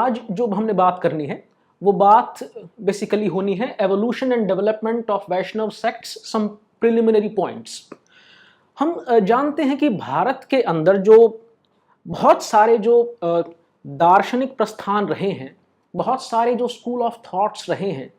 आज जो हमने बात करनी है वो बात बेसिकली होनी है evolution and development of Vaishnav sects, some preliminary points. हम जानते हैं कि भारत के अंदर जो बहुत सारे जो दार्शनिक प्रस्थान रहे हैं, बहुत सारे जो स्कूल ऑफ थॉट्स रहे हैं,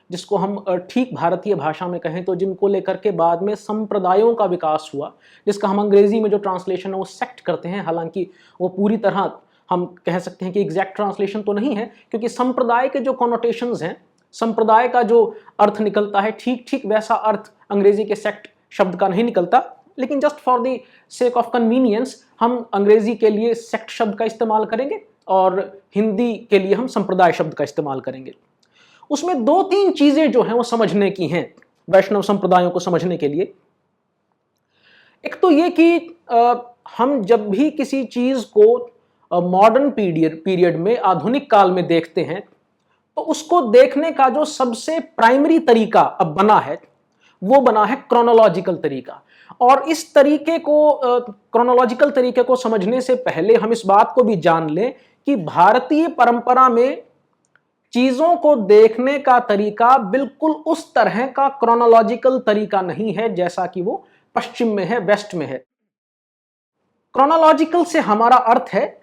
जिसको हम ठीक भारतीय भाषा में कहें तो जिनको लेकर के बाद में संप्रदायों का विकास हुआ, जिसका हम अंग्रेजी में जो ट्रांसलेशन है वो सेक्ट करते हैं। हालांकि वो पूरी तरह हम कह सकते हैं कि एग्जैक्ट ट्रांसलेशन तो नहीं है, क्योंकि संप्रदाय के जो कॉनोटेशंस हैं, संप्रदाय का जो अर्थ निकलता है, ठीक ठीक वैसा अर्थ अंग्रेजी के सेक्ट शब्द का नहीं निकलता। लेकिन just for the sake of convenience हम अंग्रेजी के लिए सेक्ट शब्द का इस्तेमाल करेंगे और हिंदी के लिए हम संप्रदाय शब्द का इस्तेमाल करेंगे। उसमें दो तीन चीजें जो हैं वो समझने की हैं वैष्णव संप्रदायों को समझने के लिए। एक तो ये कि हम जब भी किसी चीज को मॉडर्न पीरियड में, आधुनिक काल में देखते हैं, तो उसको देखने का जो सबसे प्राइमरी तरीका अब बना है वो बना है क्रोनोलॉजिकल तरीका। और इस तरीके को, क्रोनोलॉजिकल तरीके को समझने से पहले हम इस बात को भी जान लें कि भारतीय परंपरा में चीजों को देखने का तरीका बिल्कुल उस तरह का क्रोनोलॉजिकल तरीका नहीं है जैसा कि वो पश्चिम में है, वेस्ट में है। क्रोनोलॉजिकल से हमारा अर्थ है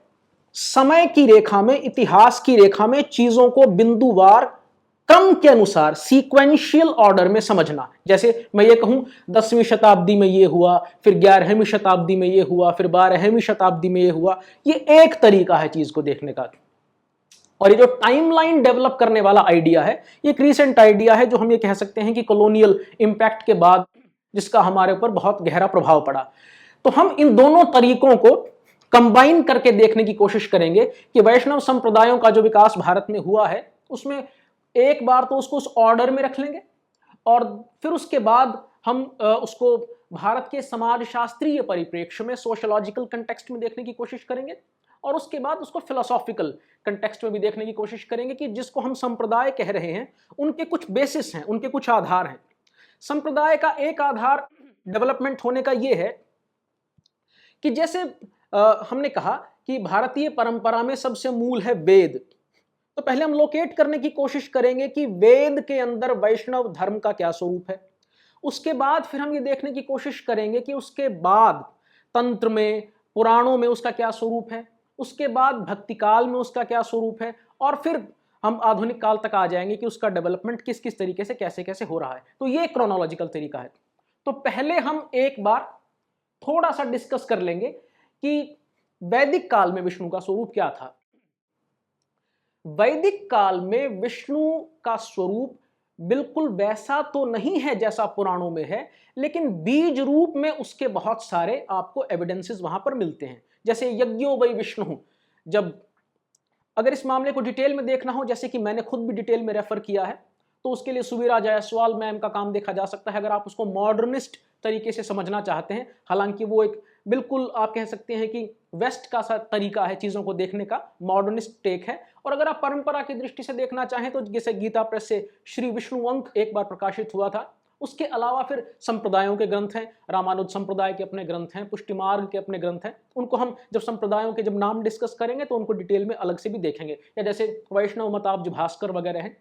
समय की रेखा में, इतिहास की रेखा में चीजों को बिंदुवार क्रम के अनुसार सीक्वेंशियल ऑर्डर में समझना। जैसे मैं ये कहूं 10वीं शताब्दी में ये हुआ, फिर 11वीं शताब्दी में ये हुआ, फिर 12वीं शताब्दी में ये हुआ, ये एक तरीका है चीज को देखने का। और ये जो टाइमलाइन डेवलप करने वाला आइडिया है, ये एक रीसेंट आइडिया है जो हम ये कह सकते हैं कि कॉलोनियल इंपैक्ट के बाद जिसका हमारे ऊपर बहुत गहरा प्रभाव पड़ा। तो हम इन दोनों तरीकों को कंबाइन करके देखने की कोशिश करेंगे कि वैष्णव संप्रदायों का जो विकास भारत में हुआ है उसमें एक बार तो उसको उस ऑर्डर में रख लेंगे और फिर उसके बाद हम उसको भारत के समाजशास्त्रीय परिप्रेक्ष्य में, सोशलॉजिकल कंटेक्स्ट में देखने की कोशिश करेंगे और उसके बाद उसको फिलोसॉफिकल कंटेक्स्ट में भी देखने की कोशिश करेंगे कि जिसको हम संप्रदाय कह रहे हैं उनके कुछ बेसिस हैं, उनके कुछ आधार हैं। संप्रदाय का एक आधार डेवलपमेंट होने का यह है कि जैसे हमने कहा कि भारतीय परंपरा में सबसे मूल है वेद, तो पहले हम लोकेट करने की कोशिश करेंगे कि वेद के अंदर वैष्णव धर्म का क्या स्वरूप है। उसके बाद फिर हम ये देखने की कोशिश करेंगे कि उसके बाद तंत्र में, पुराणों में उसका क्या स्वरूप है, उसके बाद भक्ति काल में उसका क्या स्वरूप है, और फिर हम आधुनिक काल तक आ जाएंगे कि उसका डेवलपमेंट किस किस तरीके से, कैसे कैसे हो रहा है। तो ये क्रोनोलॉजिकल तरीका है। तो पहले हम एक बार थोड़ा सा डिस्कस कर लेंगे कि वैदिक काल में विष्णु का स्वरूप क्या था। वैदिक काल में विष्णु का स्वरूप बिल्कुल वैसा तो नहीं है जैसा पुराणों में है, लेकिन बीज रूप में उसके बहुत सारे आपको एविडेंसेस वहां पर मिलते हैं। जैसे यज्ञो वै विष्णु, जब अगर इस मामले को डिटेल में देखना हो, जैसे कि मैंने खुद भी डिटेल में रेफर किया है, तो उसके लिए सुवीरा जायसवाल मैम का काम देखा जा सकता है अगर आप उसको मॉडर्निस्ट तरीके से समझना चाहते हैं। हालांकि वो एक बिल्कुल आप कह सकते हैं कि वेस्ट का सा तरीका है चीजों को देखने का, मॉडर्निस्ट टेक है। और अगर आप परंपरा की दृष्टि से देखना चाहें तो जैसे गीता प्रेस से श्री विष्णु अंक एक बार प्रकाशित हुआ था। उसके अलावा फिर संप्रदायों के ग्रंथ हैं, रामानुज संप्रदाय के अपने ग्रंथ हैं, पुष्टि मार्ग के अपने ग्रंथ हैं। उनको हम जब संप्रदायों के जब नाम डिस्कस करेंगे तो उनको डिटेल में अलग से भी देखेंगे, या जैसे वैष्णव मताब्ज भास्कर वगैरह हैं।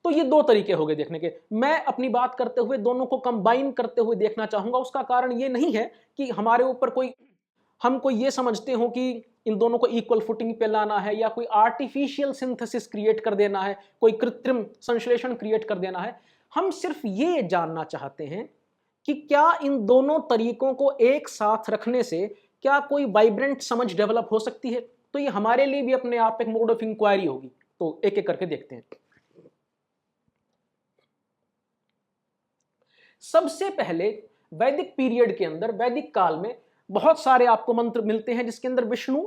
तो ये दो तरीके हो गए देखने के। मैं अपनी बात करते हुए दोनों को कंबाइन करते हुए देखना चाहूंगा। उसका कारण ये नहीं है कि हमारे ऊपर हम कोई ये समझते हो कि इन दोनों को इक्वल फुटिंग पे लाना है या कोई आर्टिफिशियल सिंथेसिस क्रिएट कर देना है, कोई कृत्रिम संश्लेषण क्रिएट कर देना है। हम सिर्फ ये जानना चाहते हैं कि क्या इन दोनों तरीकों को एक साथ रखने से क्या कोई वाइब्रेंट समझ डेवलप हो सकती है। तो ये हमारे लिए भी अपने आप एक मोड ऑफ इंक्वायरी होगी। तो एक एक करके देखते हैं। सबसे पहले वैदिक पीरियड के अंदर, वैदिक काल में बहुत सारे आपको मंत्र मिलते हैं जिसके अंदर विष्णु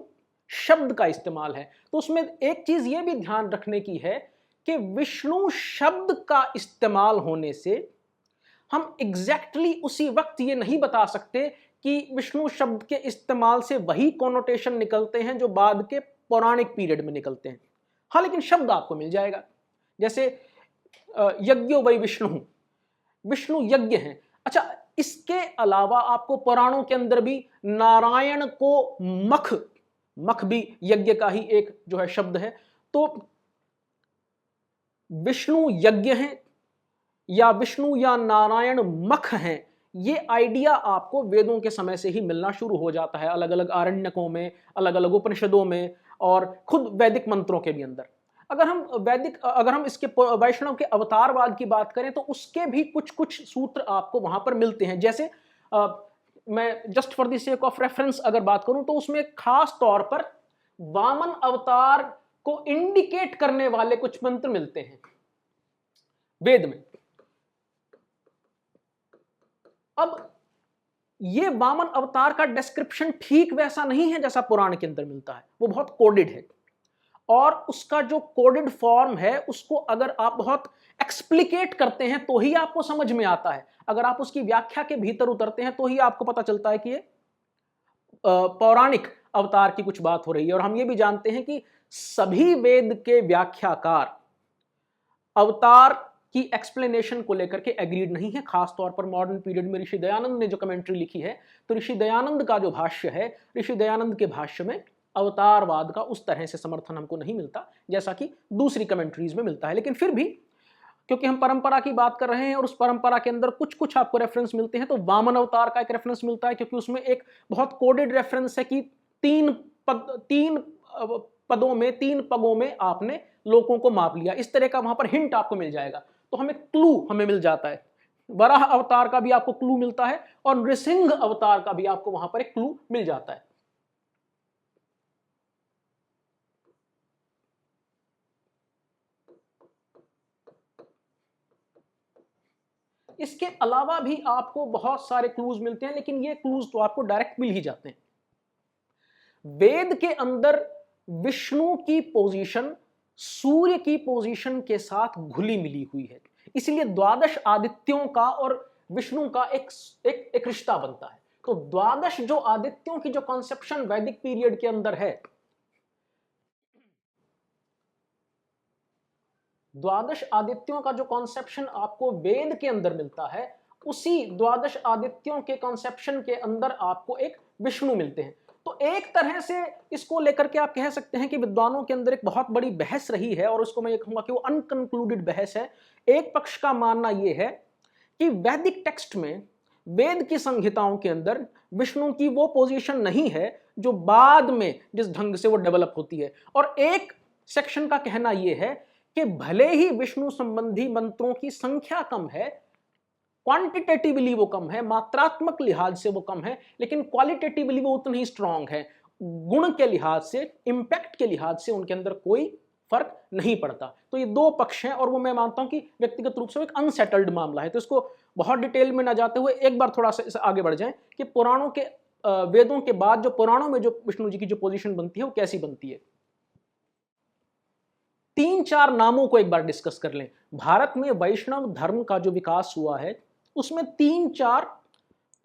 शब्द का इस्तेमाल है। तो उसमें एक चीज यह भी ध्यान रखने की है कि विष्णु शब्द का इस्तेमाल होने से हम एग्जैक्टली उसी वक्त ये नहीं बता सकते कि विष्णु शब्द के इस्तेमाल से वही कॉनोटेशन निकलते हैं जो बाद के पौराणिक पीरियड में निकलते हैं। हाँ, लेकिन शब्द आपको मिल जाएगा। जैसे यज्ञो वै विष्णु, विष्णु यज्ञ हैं। अच्छा, इसके अलावा आपको पुराणों के अंदर भी नारायण को मख भी यज्ञ का ही एक जो है शब्द है। तो विष्णु यज्ञ हैं या विष्णु या नारायण मख हैं, ये आइडिया आपको वेदों के समय से ही मिलना शुरू हो जाता है, अलग अलग आरण्यकों में, अलग अलग उपनिषदों में और खुद वैदिक मंत्रों के भी अंदर। अगर हम इसके वैष्णव के अवतारवाद की बात करें तो उसके भी कुछ कुछ सूत्र आपको वहां पर मिलते हैं। जैसे मैं just for the sake of reference अगर बात करूं तो उसमें खास तौर पर वामन अवतार को इंडिकेट करने वाले कुछ मंत्र मिलते हैं वेद में। अब ये वामन अवतार का डिस्क्रिप्शन ठीक वैसा नहीं है जैसा पुराण के अंदर मिलता है, वो बहुत कोडेड है और उसका जो कोडेड फॉर्म है उसको अगर आप बहुत एक्सप्लिकेट करते हैं तो ही आपको समझ में आता है। अगर आप उसकी व्याख्या के भीतर उतरते हैं तो ही आपको पता चलता है कि ये पौराणिक अवतार की कुछ बात हो रही है। और हम ये भी जानते हैं कि सभी वेद के व्याख्याकार अवतार की एक्सप्लेनेशन को लेकर के एग्रीड नहीं है। खासतौर पर मॉडर्न पीरियड में ऋषि दयानंद ने जो कमेंट्री लिखी है, तो ऋषि दयानंद का जो भाष्य है, ऋषि दयानंद के भाष्य में अवतारवाद का उस तरह से समर्थन हमको नहीं मिलता जैसा कि दूसरी कमेंट्रीज में मिलता है। लेकिन फिर भी क्योंकि हम परंपरा की बात कर रहे हैं और उस परंपरा के अंदर कुछ कुछ आपको रेफरेंस मिलते हैं, तो वामन अवतार का एक रेफरेंस मिलता है क्योंकि उसमें एक बहुत कोडेड रेफरेंस है कि तीन पगों में आपने लोगों को माप लिया, इस तरह का वहां पर हिंट आपको मिल जाएगा। तो हमें मिल जाता है। वराह अवतार का भी आपको क्लू मिलता है और नृसिंह अवतार का भी आपको वहां पर एक क्लू मिल जाता है। इसके अलावा भी आपको बहुत सारे क्लूज मिलते हैं, लेकिन ये क्लूज तो आपको डायरेक्ट मिल ही जाते हैं। वेद के अंदर विष्णु की पोजीशन सूर्य की पोजीशन के साथ घुली मिली हुई है, इसलिए द्वादश आदित्यों का और विष्णु का एक रिश्ता बनता है। तो द्वादश जो आदित्यों की जो कॉन्सेप्शन वैदिक पीरियड के अंदर है, द्वादश आदित्यों का जो कॉन्सेप्शन आपको वेद के अंदर मिलता है, उसी द्वादश आदित्यों के कॉन्सेप्शन के अंदर आपको एक विष्णु मिलते हैं। तो एक तरह से इसको लेकर के आप कह सकते हैं कि विद्वानों के अंदर एक बहुत बड़ी बहस रही है और उसको मैं ये कहूंगा कि वो अनकंक्लूडेड बहस है। एक पक्ष का मानना यह है कि वैदिक टेक्स्ट में, वेद की संहिताओं के अंदर विष्णु की वो पोजीशन नहीं है जो बाद में जिस ढंग से वो डेवलप होती है। और एक सेक्शन का कहना यह है कि भले ही विष्णु संबंधी मंत्रों की संख्या कम है, क्वांटिटेटिवली वो कम है, मात्रात्मक लिहाज से वो कम है, लेकिन क्वालिटेटिवली वो उतनी ही स्ट्रांग है। गुण के लिहाज से, इंपैक्ट के लिहाज से उनके अंदर कोई फर्क नहीं पड़ता। तो ये दो पक्ष हैं और वो मैं मानता हूं कि व्यक्तिगत रूप से एक अनसेटल्ड मामला है। तो इसको बहुत डिटेल में ना जाते हुए एक बार थोड़ा सा आगे बढ़ जाएं कि पुराणों के, वेदों के बाद जो पुराणों में जो विष्णु जी की जो पोजीशन बनती है वो कैसी बनती है। 3-4 नामों को एक बार डिस्कस कर लें। भारत में वैष्णव धर्म का जो विकास हुआ है उसमें 3-4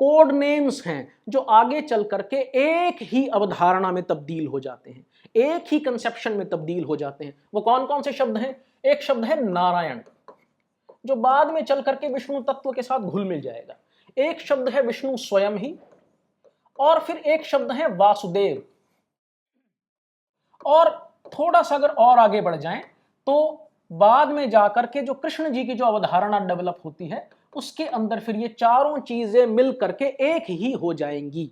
कोड नेम्स हैं जो आगे चल करके एक ही अवधारणा में तब्दील हो जाते हैं, एक ही कंसेप्शन में तब्दील हो जाते हैं। वो कौन कौन से शब्द हैं? एक शब्द है नारायण, जो बाद में चल करके विष्णु तत्व के साथ घुल मिल जाएगा। एक शब्द है विष्णु स्वयं ही, और फिर एक शब्द है वासुदेव। और थोड़ा सा अगर और आगे बढ़ जाएं तो बाद में जाकर के जो कृष्ण जी की जो अवधारणा डेवलप होती है उसके अंदर फिर ये चारों चीजें मिल करके एक ही हो जाएंगी।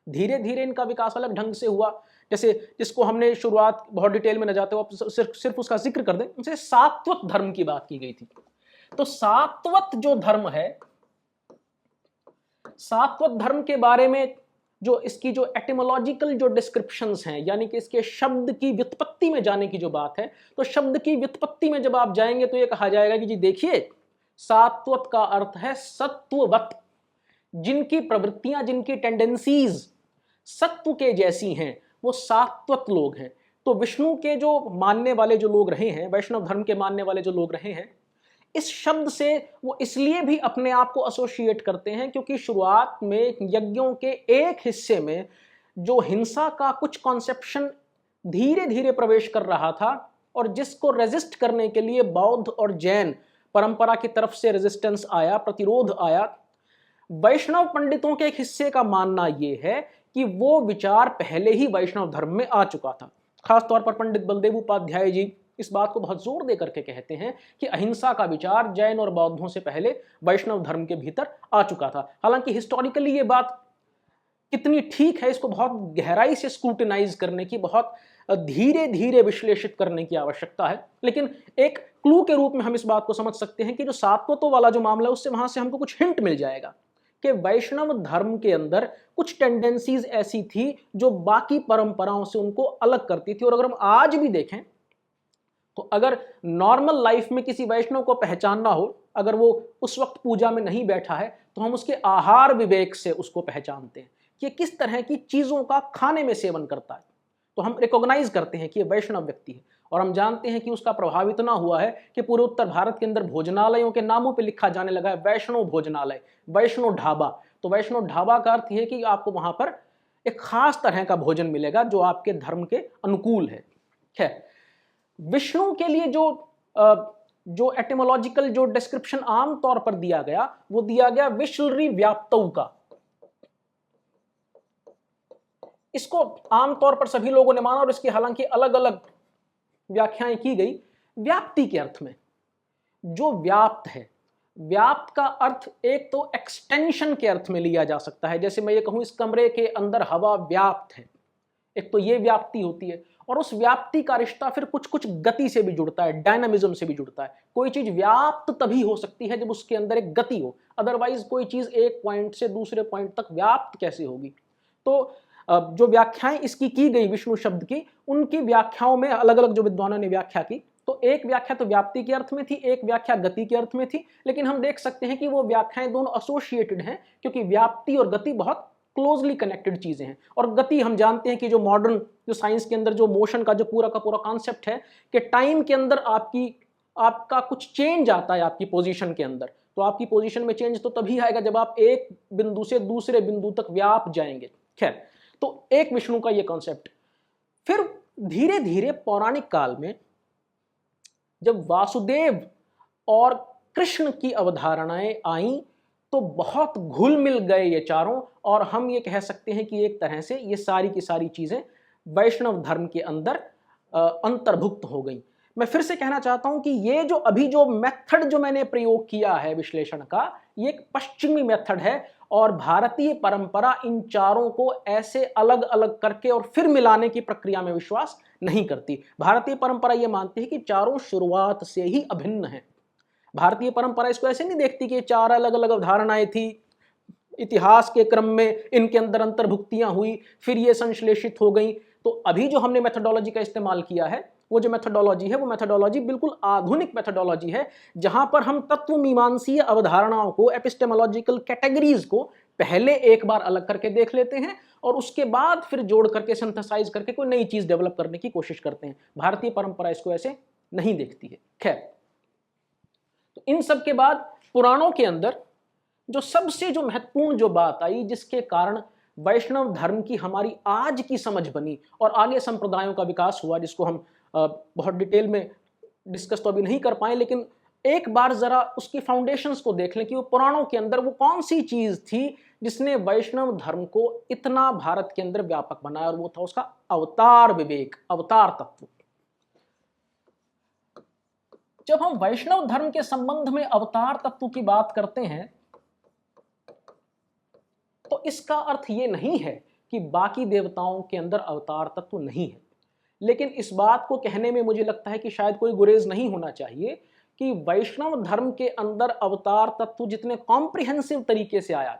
धीरे धीरे इनका विकास अलग ढंग से हुआ, जैसे जिसको हमने शुरुआत बहुत डिटेल में न जाते हुए सिर्फ उसका जिक्र कर दें, उनसे सात्वत धर्म की बात की गई थी। तो सात्वत जो धर्म है, सात्वत धर्म के बारे में जो इसकी जो एटिमोलॉजिकल जो डिस्क्रिप्शंस हैं, यानी कि इसके शब्द की व्युत्पत्ति में जाने की जो बात है, तो शब्द की व्युत्पत्ति में जब आप जाएंगे तो ये कहा जाएगा कि जी देखिए, सात्वत का अर्थ है सत्ववत, जिनकी प्रवृत्तियां, जिनकी टेंडेंसीज सत्व के जैसी हैं, वो सात्वत लोग हैं। तो विष्णु के जो मानने वाले जो लोग रहे हैं, वैष्णव धर्म के मानने वाले जो लोग रहे हैं, इस शब्द से वो इसलिए भी अपने आप को एसोसिएट करते हैं क्योंकि शुरुआत में यज्ञों के एक हिस्से में जो हिंसा का कुछ कॉन्सेप्शन धीरे धीरे प्रवेश कर रहा था और जिसको रेजिस्ट करने के लिए बौद्ध और जैन परंपरा की तरफ से रेजिस्टेंस आया, प्रतिरोध आया। वैष्णव पंडितों के एक हिस्से का मानना यह है कि वो विचार पहले ही वैष्णव धर्म में आ चुका था। खासतौर पर पंडित बलदेव उपाध्याय जी इस बात को बहुत जोर दे करके कहते हैं कि अहिंसा का विचार जैन और बौद्धों से पहले वैष्णव धर्म के भीतर आ चुका था। हालांकि हिस्टोरिकली ये बात कितनी ठीक है, इसको बहुत गहराई से स्क्रूटिनाइज करने की, बहुत धीरे धीरे विश्लेषित करने की आवश्यकता है। लेकिन एक क्लू के रूप में हम इस बात को समझ सकते हैं कि जो सातवतों वाला जो मामला है उससे वहां से हमको कुछ हिंट मिल जाएगा कि वैष्णव धर्म के अंदर कुछ टेंडेंसीज ऐसी थी जो बाकी परंपराओं से उनको अलग करती थी। और अगर हम आज भी देखें तो अगर नॉर्मल लाइफ में किसी वैष्णव को पहचानना हो, अगर वो उस वक्त पूजा में नहीं बैठा है, तो हम उसके आहार विवेक से उसको पहचानते हैं कि किस तरह की चीजों का खाने में सेवन करता है। तो हम रिकॉग्नाइज करते हैं कि ये वैष्णव व्यक्ति है। और हम जानते हैं कि उसका प्रभाव इतना हुआ है कि पूरे उत्तर भारत के अंदर भोजनालयों के नामों पर लिखा जाने लगा है वैष्णव भोजनालय, वैष्णव ढाबा। तो वैष्णव ढाबा का अर्थ है कि आपको वहां पर एक खास तरह का भोजन मिलेगा जो आपके धर्म के अनुकूल है। विष्णु के लिए जो एटिमोलॉजिकल जो डिस्क्रिप्शन आमतौर पर दिया गया, वो दिया गया विश्वरी व्याप्तौ का। इसको आमतौर पर सभी लोगों ने माना और इसकी हालांकि अलग अलग व्याख्याएं की गई। व्याप्ति के अर्थ में जो व्याप्त है, व्याप्त का अर्थ एक तो एक्सटेंशन के अर्थ में लिया जा सकता है, जैसे मैं ये कहूं इस कमरे के अंदर हवा व्याप्त है, एक तो ये व्याप्ति होती है। और उस व्याप्ति का रिश्ता फिर कुछ कुछ गति से भी जुड़ता है, डायनामिज्म से भी जुड़ता है। कोई चीज व्याप्त तभी हो सकती है जब उसके अंदर एक गति हो, अदरवाइज कोई चीज एक पॉइंट से दूसरे पॉइंट तक व्याप्त कैसे होगी। तो जो व्याख्याएं इसकी की गई विष्णु शब्द की, उनकी व्याख्याओं में अलग अलग जो विद्वानों ने व्याख्या की, तो एक व्याख्या तो व्याप्ति के अर्थ में थी, एक व्याख्या गति के अर्थ में थी। लेकिन हम देख सकते हैं कि वो व्याख्याएं दोनों एसोसिएटेड हैं, क्योंकि व्याप्ति और गति बहुत क्लोजली कनेक्टेड चीजें हैं। और गति हम जानते हैं कि जो मॉडर्न जो साइंस के अंदर जो मोशन का पूरा कॉन्सेप्ट है कि टाइम के अंदर आपका कुछ चेंज आता है आपकी पोजीशन के अंदर। तो आपकी पोजीशन में चेंज तो तभी आएगा जब आप एक बिंदु से दूसरे बिंदु तक व्याप जाएंगे। खैर, तो एक विष्णु का ये कॉन्सेप्ट। फिर धीरे धीरे पौराणिक काल में जब वासुदेव और कृष्ण की अवधारणाएं आईं तो बहुत घुल मिल गए ये चारों, और हम ये कह सकते हैं कि एक तरह से ये सारी की सारी चीजें वैष्णव धर्म के अंदर अंतर्भुक्त हो गई। मैं फिर से कहना चाहता हूं कि ये जो अभी जो मेथड जो मैंने प्रयोग किया है विश्लेषण का, ये एक पश्चिमी मेथड है। और भारतीय परंपरा इन चारों को ऐसे अलग अलग करके और फिर मिलाने की प्रक्रिया में विश्वास नहीं करती। भारतीय परंपरा ये मानती है कि चारों शुरुआत से ही अभिन्न है। भारतीय परंपरा इसको ऐसे नहीं देखती कि चार अलग अलग अवधारणाएं थी, इतिहास के क्रम में इनके अंदर अंतर्भुक्तियां हुई, फिर ये संश्लेषित हो गई। तो अभी जो हमने मेथोडोलॉजी का इस्तेमाल किया है, वो जो मेथोडोलॉजी है, वो मेथोडोलॉजी बिल्कुल आधुनिक मेथोडोलॉजी है, जहां पर हम तत्व मीमांसीय अवधारणाओं को, एपिस्टेमोलॉजिकल कैटेगरीज को पहले एक बार अलग करके देख लेते हैं और उसके बाद फिर जोड़ करके सिंथेसाइज करके कोई नई चीज डेवलप करने की कोशिश करते हैं। भारतीय परंपरा इसको ऐसे नहीं देखती है। खैर, तो इन सब के बाद पुराणों के अंदर जो सबसे जो महत्वपूर्ण जो बात आई, जिसके कारण वैष्णव धर्म की हमारी आज की समझ बनी और आगे संप्रदायों का विकास हुआ, जिसको हम बहुत डिटेल में डिस्कस तो अभी नहीं कर पाए, लेकिन एक बार जरा उसकी फाउंडेशंस को देख लें कि वो पुराणों के अंदर वो कौन सी चीज थी जिसने वैष्णव धर्म को इतना भारत के अंदर व्यापक बनाया, और वो था उसका अवतार विवेक, अवतार तत्व। जब हम वैष्णव धर्म के संबंध में अवतार तत्व की बात करते हैं तो इसका अर्थ ये नहीं है कि बाकी देवताओं के अंदर अवतार तत्व नहीं है, लेकिन इस बात को कहने में मुझे लगता है कि शायद कोई गुरेज नहीं होना चाहिए कि वैष्णव धर्म के अंदर अवतार तत्व जितने कॉम्प्रिहेंसिव तरीके से आया,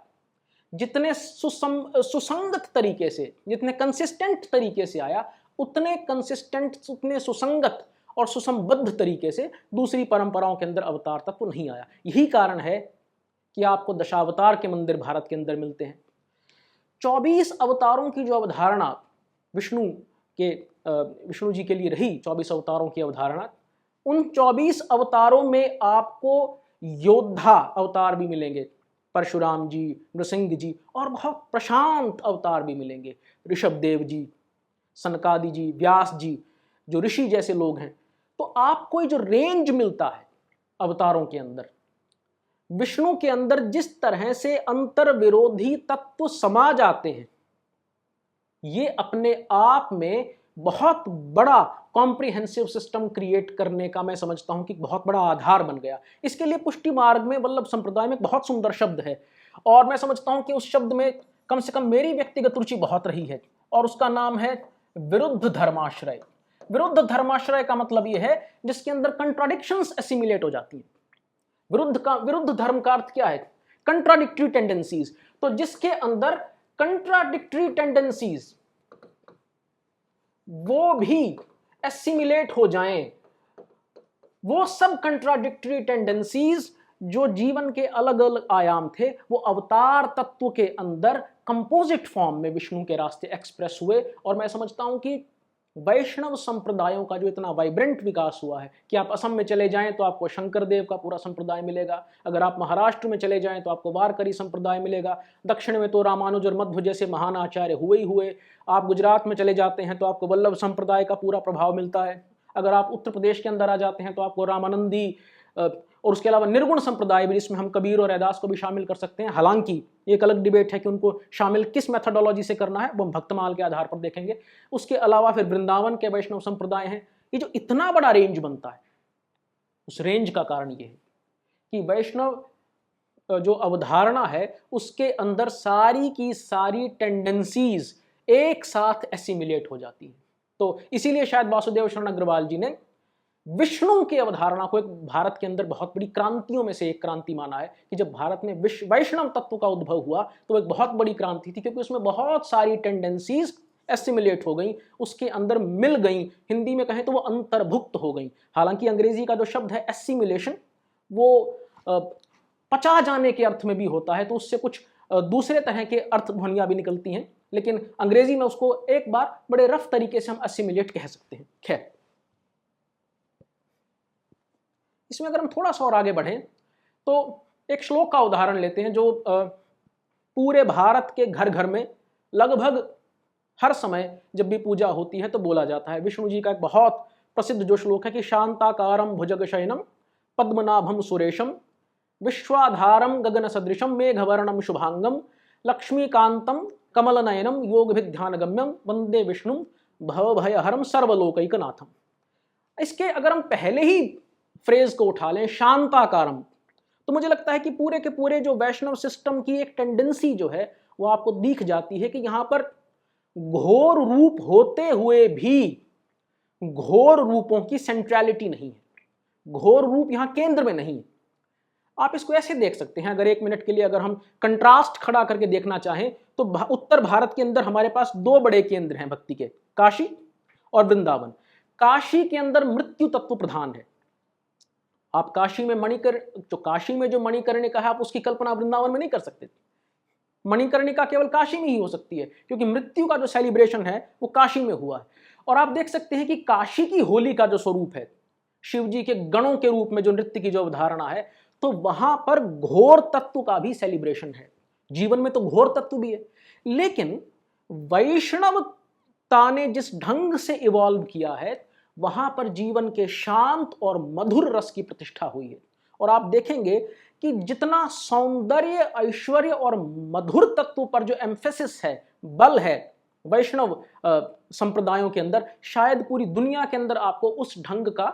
जितने सुसंगत तरीके से, जितने कंसिस्टेंट तरीके से आया, उतने कंसिस्टेंट, उतने सुसंगत और सुसंबद्ध तरीके से दूसरी परंपराओं के अंदर अवतार तत्व नहीं आया। यही कारण है कि आपको दशावतार के मंदिर भारत के अंदर मिलते हैं। 24 अवतारों की जो अवधारणा विष्णु जी के लिए रही, 24 अवतारों की अवधारणा, उन 24 अवतारों में आपको योद्धा अवतार भी मिलेंगे, परशुराम जी, नृसिंह जी, और बहुत प्रशांत अवतार भी मिलेंगे, ऋषभदेव जी, सनकादि जी, व्यास जी, जो ऋषि जैसे लोग हैं। तो आपको जो रेंज मिलता है अवतारों के अंदर, विष्णु के अंदर जिस तरह से अंतर विरोधी तत्व समा जाते हैं, ये अपने आप में बहुत बड़ा कॉम्प्रिहेंसिव सिस्टम क्रिएट करने का मैं समझता हूं कि बहुत बड़ा आधार बन गया। इसके लिए पुष्टि मार्ग में वल्लभ संप्रदाय में एक बहुत सुंदर शब्द है, और मैं समझता हूं कि उस शब्द में कम से कम मेरी व्यक्तिगत रुचि बहुत रही है, और उसका नाम है विरुद्ध धर्माश्रय। विरुद्ध धर्माश्रय का मतलब यह है जिसके अंदर कंट्राडिक्शंस एसिमिलेट हो जाती हैं। विरुद्ध धर्म का अर्थ क्या है? Contradictory tendencies. तो जिसके अंदर कंट्राडिक्टरी टेंडेंसीज वो भी एसिमिलेट हो जाएं, वो सब कंट्राडिक्टरी टेंडेंसीज जो जीवन के अलग अलग आयाम थे वो अवतार तत्व के अंदर कंपोजिट फॉर्म में विष्णु के रास्ते एक्सप्रेस हुए। और मैं समझता हूं कि वैष्णव संप्रदायों का जो इतना वाइब्रेंट विकास हुआ है कि आप असम में चले जाएं तो आपको शंकर देव का पूरा संप्रदाय मिलेगा, अगर आप महाराष्ट्र में चले जाएं तो आपको वारकरी संप्रदाय मिलेगा, दक्षिण में तो रामानुज और मध्व जैसे महान आचार्य हुए ही हुए, आप गुजरात में चले जाते हैं तो आपको वल्लभ संप्रदाय का पूरा प्रभाव मिलता है, अगर आप उत्तर प्रदेश के अंदर आ जाते हैं तो आपको रामानंदी और उसके अलावा निर्गुण संप्रदाय भी, जिसमें हम कबीर और रैदास को भी शामिल कर सकते हैं। हालांकि एक अलग डिबेट है कि उनको शामिल किस मेथोडोलॉजी से करना है, वो हम भक्तमाल के आधार पर देखेंगे। उसके अलावा फिर वृंदावन के वैष्णव संप्रदाय हैं। ये जो इतना बड़ा रेंज बनता है, उस रेंज का कारण ये है कि वैष्णव जो अवधारणा है उसके अंदर सारी की सारी टेंडेंसीज एक साथ एसिमिलेट हो जाती है। तो इसीलिए शायद वासुदेव शरण अग्रवाल जी ने विष्णु की अवधारणा को एक भारत के अंदर बहुत बड़ी क्रांतियों में से एक क्रांति माना है कि जब भारत में वैष्णव तत्व का उद्भव हुआ तो एक बहुत बड़ी क्रांति थी, क्योंकि उसमें बहुत सारी टेंडेंसीज एसिमिलेट हो गई, उसके अंदर मिल गई, हिंदी में कहें तो वो अंतर्भुक्त हो गई। हालांकि अंग्रेजी का जो शब्द है एसिमिलेशन वो पचा जाने के अर्थ में भी होता है, तो उससे कुछ दूसरे तरह के अर्थ ध्वनियां भी निकलती हैं, लेकिन अंग्रेजी में उसको एक बार बड़े रफ तरीके से हम एसिमिलेट कह सकते हैं। खैर, इसमें अगर हम थोड़ा सा और आगे बढ़ें तो एक श्लोक का उदाहरण लेते हैं जो पूरे भारत के घर घर में लगभग हर समय जब भी पूजा होती है तो बोला जाता है। विष्णु जी का एक बहुत प्रसिद्ध जो श्लोक है कि शांताकारम भुजगशयनम पद्मनाभम सुरेशम विश्वाधारम गगन सदृशम मेघवर्णम शुभांगम लक्ष्मीकांतम कमलनयनम योगभिध्यानगम्यम वंदे विष्णु भवभयहरम सर्वलोकैकनाथम। इसके अगर हम पहले ही फ्रेज को उठा लें शांताकारम, तो मुझे लगता है कि पूरे के पूरे जो वैष्णव सिस्टम की एक टेंडेंसी जो है वो आपको दिख जाती है कि यहां पर घोर रूप होते हुए भी घोर रूपों की सेंट्रलिटी नहीं है, घोर रूप यहां केंद्र में नहीं है। आप इसको ऐसे देख सकते हैं, अगर एक मिनट के लिए अगर हम कंट्रास्ट खड़ा करके देखना चाहें तो उत्तर भारत के अंदर हमारे पास दो बड़े केंद्र हैं भक्ति के, काशी और वृंदावन। काशी के अंदर मृत्यु तत्व प्रधान है। आप काशी में काशी में जो मणिकर्णिका है आप उसकी कल्पना वृंदावन में नहीं कर सकते। मणिकर्णिका केवल काशी में ही हो सकती है, क्योंकि मृत्यु का जो सेलिब्रेशन है वो काशी में हुआ है। और आप देख सकते हैं कि काशी की होली का जो स्वरूप है, शिव जी के गणों के रूप में जो नृत्य की जो अवधारणा है, तो वहां पर घोर तत्व का भी सेलिब्रेशन है। जीवन में तो घोर तत्व भी है, लेकिन वैष्णवता ने जिस ढंग से इवॉल्व किया है वहां पर जीवन के शांत और मधुर रस की प्रतिष्ठा हुई है। और आप देखेंगे कि जितना सौंदर्य, ऐश्वर्य और मधुर तत्व पर जो एम्फेसिस है, बल है वैष्णव संप्रदायों के अंदर, शायद पूरी दुनिया के अंदर आपको उस ढंग का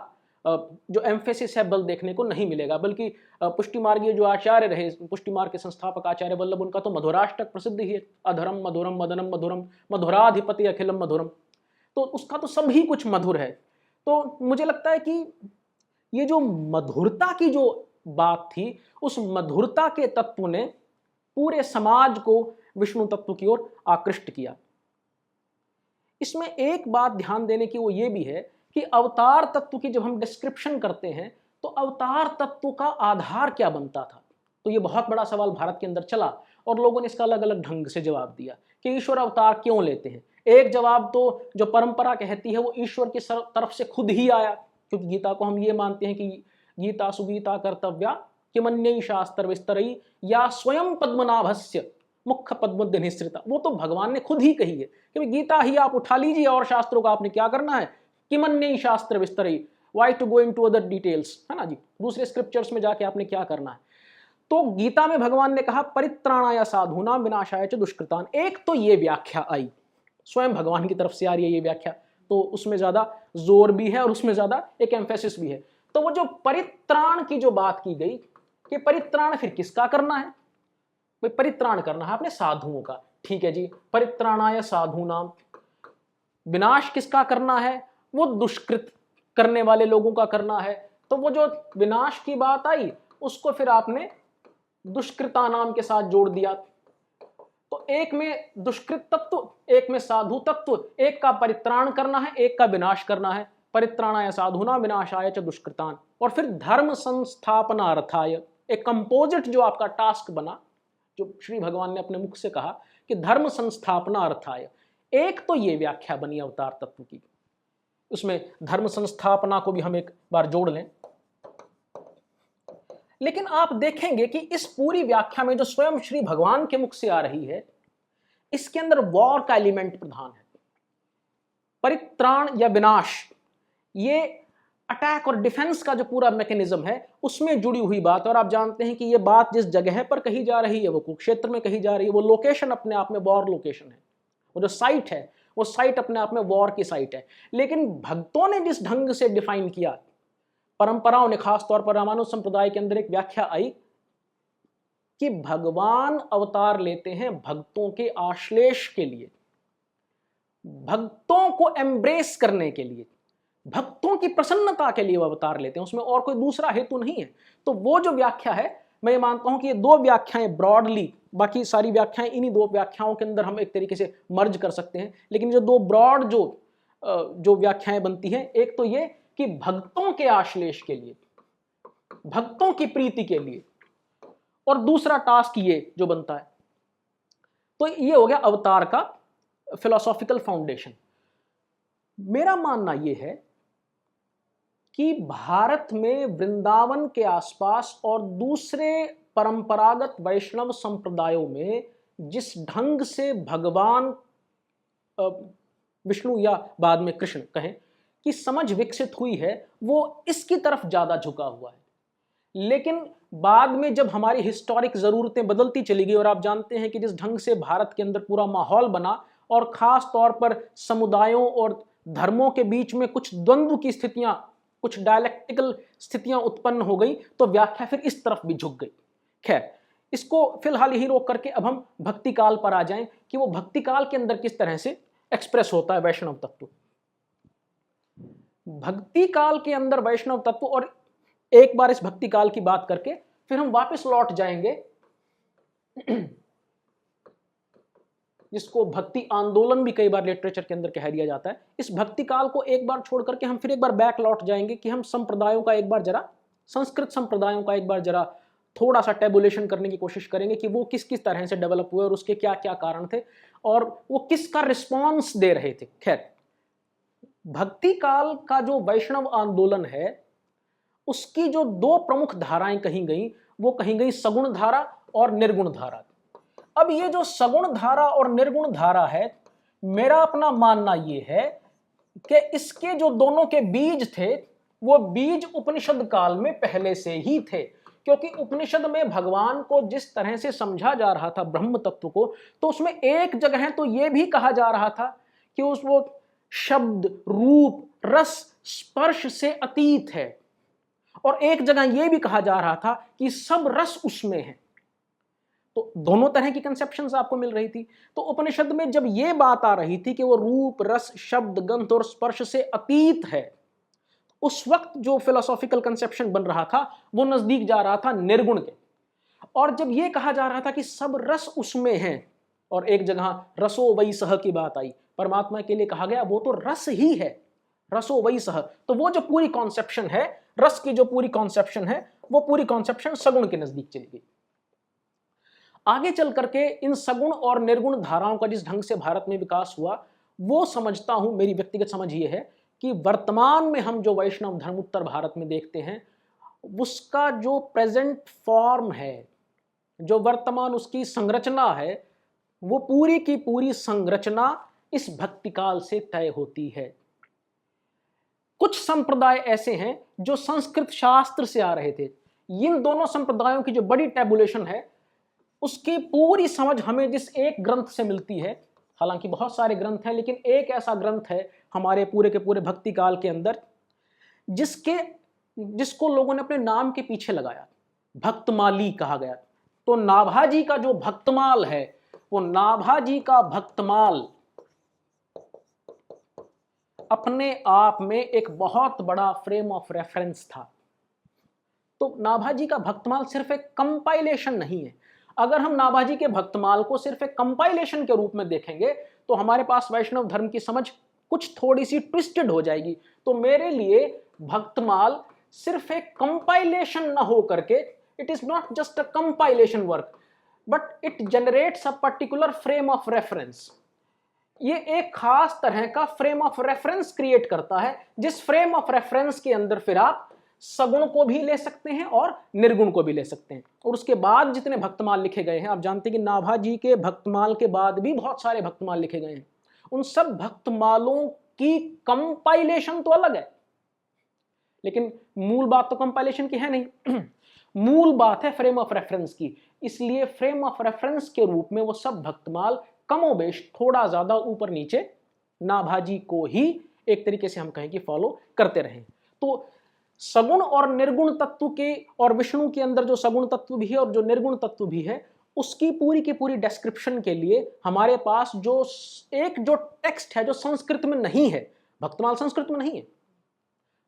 जो एम्फेसिस है, बल देखने को नहीं मिलेगा। बल्कि पुष्टि मार्गीय जो आचार्य रहे, पुष्टि मार्ग के संस्थापक आचार्य वल्लभ, उनका तो मधुराष्टक प्रसिद्ध ही है, अधरम मधुरम मदनम मधुरम मधुराधिपति अखिलम मधुरम। तो उसका तो सभी कुछ मधुर है। तो मुझे लगता है कि ये जो मधुरता की जो बात थी, उस मधुरता के तत्व ने पूरे समाज को विष्णु तत्व की ओर आकृष्ट किया। इसमें एक बात ध्यान देने की वो ये भी है कि अवतार तत्व की जब हम डिस्क्रिप्शन करते हैं तो अवतार तत्व का आधार क्या बनता था। तो ये बहुत बड़ा सवाल भारत के अंदर चला और लोगों ने इसका अलग अलग ढंग से जवाब दिया कि ईश्वर अवतार क्यों लेते हैं। एक जवाब तो जो परंपरा कहती है वो ईश्वर की तरफ से खुद ही आया, क्योंकि गीता को हम ये मानते हैं कि गीता सुगीता कर्तव्या किमन्यई शास्त्र विस्तरई या स्वयं पद्मनाभस्य मुख्य पद्मोद्य निःसृता। वो तो भगवान ने खुद ही कही है कि गीता ही आप उठा लीजिए और शास्त्रों का आपने क्या करना है, किमन्यई शास्त्र विस्तरई, why to go into other details, है ना जी, दूसरे स्क्रिप्चर्स में जाके आपने क्या करना है। तो गीता में भगवान ने कहा परित्राणाय साधूनां विनाशाय च दुष्कृतान्। एक तो ये व्याख्या आई, स्वयं भगवान की तरफ से आ रही है ये व्याख्या, तो उसमें ज्यादा जोर भी है और उसमें ज्यादा एक एम्फेसिस भी है। तो वो जो परित्राण की जो बात की गई कि परित्राण फिर किसका करना है, भाई परित्राण करना है अपने साधुओं का, ठीक है जी, परित्राणाय साधूनाम। विनाश किसका करना है, वो दुष्कृत करने वाले लोगों का करना है। तो वो जो विनाश की बात आई उसको फिर आपने दुष्कृता नाम के साथ जोड़ दिया। तो एक में दुष्कृत तत्व, एक में साधु तत्व, एक का परित्राण करना है, एक का विनाश करना है। परित्राणाय साधुना विनाशाय च दुष्कृतान। और फिर धर्म संस्थापनार्थाय, एक कंपोजिट जो आपका टास्क बना, जो श्री भगवान ने अपने मुख से कहा कि धर्म संस्थापनार्थाय। एक तो ये व्याख्या बनी अवतार तत्व की, उसमें धर्म संस्थापना को भी हम एक बार जोड़ लें। लेकिन आप देखेंगे कि इस पूरी व्याख्या में जो स्वयं श्री भगवान के मुख से आ रही है, इसके अंदर वॉर का एलिमेंट प्रधान है। परित्राण या विनाश, ये अटैक और डिफेंस का जो पूरा मैकेनिज्म है उसमें जुड़ी हुई बात। और आप जानते हैं कि ये बात जिस जगह पर कही जा रही है, वो कुरुक्षेत्र में कही जा रही है, वो लोकेशन अपने आप में वॉर लोकेशन है। वो जो साइट है वो साइट अपने आप में वॉर की साइट है। लेकिन भक्तों ने जिस ढंग से डिफाइन किया, परंपराओं ने, खास तौर पर रामानुज संप्रदाय के अंदर एक व्याख्या आई कि भगवान अवतार लेते हैं भक्तों के आश्लेष के लिए, भक्तों को एम्ब्रेस करने के लिए, भक्तों की प्रसन्नता के लिए वो अवतार लेते हैं, उसमें और कोई दूसरा हेतु नहीं है। तो वो जो व्याख्या है, मैं ये मानता हूं कि ये दो व्याख्याएं ब्रॉडली, बाकी सारी व्याख्याएं इन्हीं दो व्याख्याओं के अंदर हम एक तरीके से मर्ज कर सकते हैं, लेकिन जो दो ब्रॉड जो व्याख्याएं बनती हैं, एक तो ये कि भक्तों के आश्लेष के लिए, भक्तों की प्रीति के लिए, और दूसरा टास्क ये जो बनता है। तो ये हो गया अवतार का फिलोसॉफिकल फाउंडेशन। मेरा मानना यह है कि भारत में वृंदावन के आसपास और दूसरे परंपरागत वैष्णव संप्रदायों में जिस ढंग से भगवान विष्णु या बाद में कृष्ण कहें कि समझ विकसित हुई है, वो इसकी तरफ ज्यादा झुका हुआ है। लेकिन बाद में जब हमारी हिस्टोरिक जरूरतें बदलती चली गई, और आप जानते हैं कि जिस ढंग से भारत के अंदर पूरा माहौल बना और खास तौर पर समुदायों और धर्मों के बीच में कुछ द्वंद्व की स्थितियां, कुछ डायलेक्टिकल स्थितियां उत्पन्न हो गई, तो व्याख्या फिर इस तरफ भी झुक गई। खैर, इसको फिलहाल यही रोक करके अब हम भक्ति काल पर आ जाएं कि वो भक्ति काल के अंदर किस तरह से एक्सप्रेस होता है वैष्णव तत्व। भक्ति काल के अंदर वैष्णव तत्व, और एक बार इस भक्ति काल की बात करके फिर हम वापस लौट जाएंगे जिसको भक्ति आंदोलन भी कई बार लिटरेचर के अंदर कह दिया जाता है। इस भक्ति काल को एक बार छोड़ करके हम फिर एक बार बैक लौट जाएंगे कि हम संप्रदायों का एक बार जरा, संस्कृत संप्रदायों का एक बार जरा थोड़ा सा टेबुलेशन करने की कोशिश करेंगे कि वो किस किस तरह से डेवलप हुए और उसके क्या क्या कारण थे और वो किसका रिस्पॉन्स दे रहे थे। खैर, भक्ति काल का जो वैष्णव आंदोलन है उसकी जो दो प्रमुख धाराएं कही गई, वो कही गई सगुण धारा और निर्गुण धारा। अब ये जो सगुण धारा और निर्गुण धारा है, मेरा अपना मानना ये है कि इसके जो दोनों के बीज थे वो बीज उपनिषद काल में पहले से ही थे, क्योंकि उपनिषद में भगवान को जिस तरह से समझा जा रहा था ब्रह्म तत्व को, तो उसमें एक जगह तो ये भी कहा जा रहा था कि उस वो शब्द, रूप, रस, स्पर्श से अतीत है, और एक जगह यह भी कहा जा रहा था कि सब रस उसमें है। तो दोनों तरह की कंसेप्शंस आपको मिल रही थी। तो उपनिषद में जब यह बात आ रही थी कि वो रूप, रस, शब्द, गंध और स्पर्श से अतीत है, उस वक्त जो फिलोसॉफिकल कंसेप्शन बन रहा था वो नजदीक जा रहा था निर्गुण के। और जब यह कहा जा रहा था कि सब रस उसमें है, और एक जगह रसो वही सह की बात आई, परमात्मा के लिए कहा गया वो तो रस ही है, रसो वही सह। तो वो जो पूरी कॉन्सेप्शन है, रस की जो पूरी कॉन्सेप्शन है, वो पूरी कॉन्सेप्शन सगुण के नजदीक चली गई। आगे चल करके इन सगुण और निर्गुण धाराओं का जिस ढंग से भारत में विकास हुआ, वो समझता हूं, मेरी व्यक्तिगत समझ ये है कि वर्तमान में हम जो वैष्णव धर्म उत्तर भारत में देखते हैं, उसका जो प्रेजेंट फॉर्म है, जो वर्तमान उसकी संरचना है, वो पूरी की पूरी संरचना इस भक्ति काल से तय होती है। कुछ संप्रदाय ऐसे हैं जो संस्कृत शास्त्र से आ रहे थे। इन दोनों संप्रदायों की जो बड़ी टेबुलेशन है, उसकी पूरी समझ हमें जिस एक ग्रंथ से मिलती है, हालांकि बहुत सारे ग्रंथ हैं, लेकिन एक ऐसा ग्रंथ है हमारे पूरे के पूरे भक्ति काल के अंदर जिसको लोगों ने अपने नाम के पीछे लगाया, भक्तमाली कहा गया। तो नाभाजी का जो भक्तमाल है, वो नाभाजी का भक्तमाल अपने आप में एक बहुत बड़ा फ्रेम ऑफ रेफरेंस था। तो नाभाजी का भक्तमाल सिर्फ एक कंपाइलेशन नहीं है। अगर हम नाभाजी के भक्तमाल को सिर्फ एक कंपाइलेशन के रूप में देखेंगे तो हमारे पास वैष्णव धर्म की समझ कुछ थोड़ी सी ट्विस्टेड हो जाएगी। तो मेरे लिए भक्तमाल सिर्फ एक कंपाइलेशन ना हो करके, it is not just a compilation work but it generates a particular frame of reference. ये एक खास तरह का फ्रेम ऑफ रेफरेंस क्रिएट करता है, जिस फ्रेम ऑफ रेफरेंस के अंदर फिर आप सगुण को भी ले सकते हैं और निर्गुण को भी ले सकते हैं। और उसके बाद जितने भक्तमाल लिखे गए हैं, आप जानते हैं कि नाभाजी के भक्तमाल के बाद भी बहुत सारे भक्तमाल लिखे गए हैं। उन सब भक्तमालों की कंपाइलेशन तो अलग है, लेकिन मूल बात तो कंपाइलेशन की है नहीं। मूल बात है फ्रेम ऑफ रेफरेंस की। इसलिए फ्रेम ऑफ रेफरेंस के रूप में वो सब भक्तमाल कमोबेश थोड़ा ज्यादा ऊपर नीचे नाभाजी को ही एक तरीके से हम कहें कि फॉलो करते रहे। तो सगुण और निर्गुण तत्व के, और विष्णु के अंदर जो सगुण तत्व भी है और जो निर्गुण तत्व भी है, उसकी पूरी की पूरी डिस्क्रिप्शन के लिए हमारे पास जो टेक्स्ट है जो संस्कृत में नहीं है, भक्तमाल संस्कृत में नहीं है।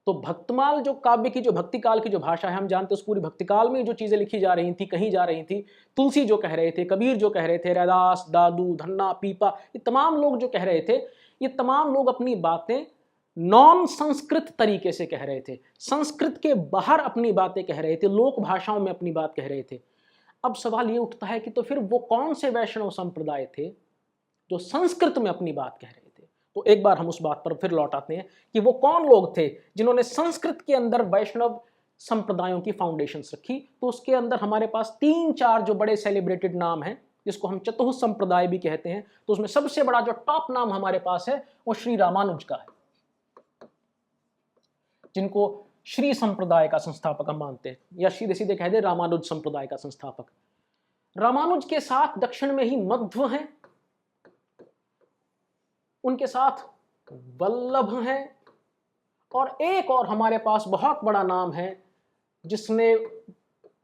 तो भक्तमाल जो काव्य की, जो भक्ति काल की जो भाषा है, हम जानते हैं उस पूरी भक्ति काल में जो चीजें लिखी जा रही थी, कहीं जा रही थी, तुलसी जो कह रहे थे, कबीर जो कह रहे थे, रैदास, दादू, धन्ना, पीपा, ये तमाम लोग जो कह रहे थे, ये तमाम लोग अपनी बातें नॉन संस्कृत तरीके से कह रहे थे, संस्कृत के बाहर अपनी बातें कह रहे थे, लोक भाषाओं में अपनी बात कह रहे थे। अब सवाल ये उठता है कि तो फिर वो कौन से वैष्णव संप्रदाय थे जो संस्कृत में अपनी बात कह रहे थे? तो एक बार हम उस बात पर फिर लौट आते हैं कि वो कौन लोग थे जिन्होंने संस्कृत के अंदर वैष्णव संप्रदायों की फाउंडेशंस रखी। तो उसके अंदर हमारे पास 3-4 जो बड़े सेलिब्रेटेड नाम हैं, जिसको हम चतुः संप्रदाय भी कहते हैं। तो उसमें सबसे बड़ा जो टॉप नाम हमारे पास है वो श्री रामानुज का है, जिनको श्री संप्रदाय का संस्थापक हम मानते हैं, या सीधे सीधे कह दे रामानुज संप्रदाय का संस्थापक। रामानुज के साथ दक्षिण में ही मध्व हैं, उनके साथ वल्लभ हैं, और एक और हमारे पास बहुत बड़ा नाम है जिसने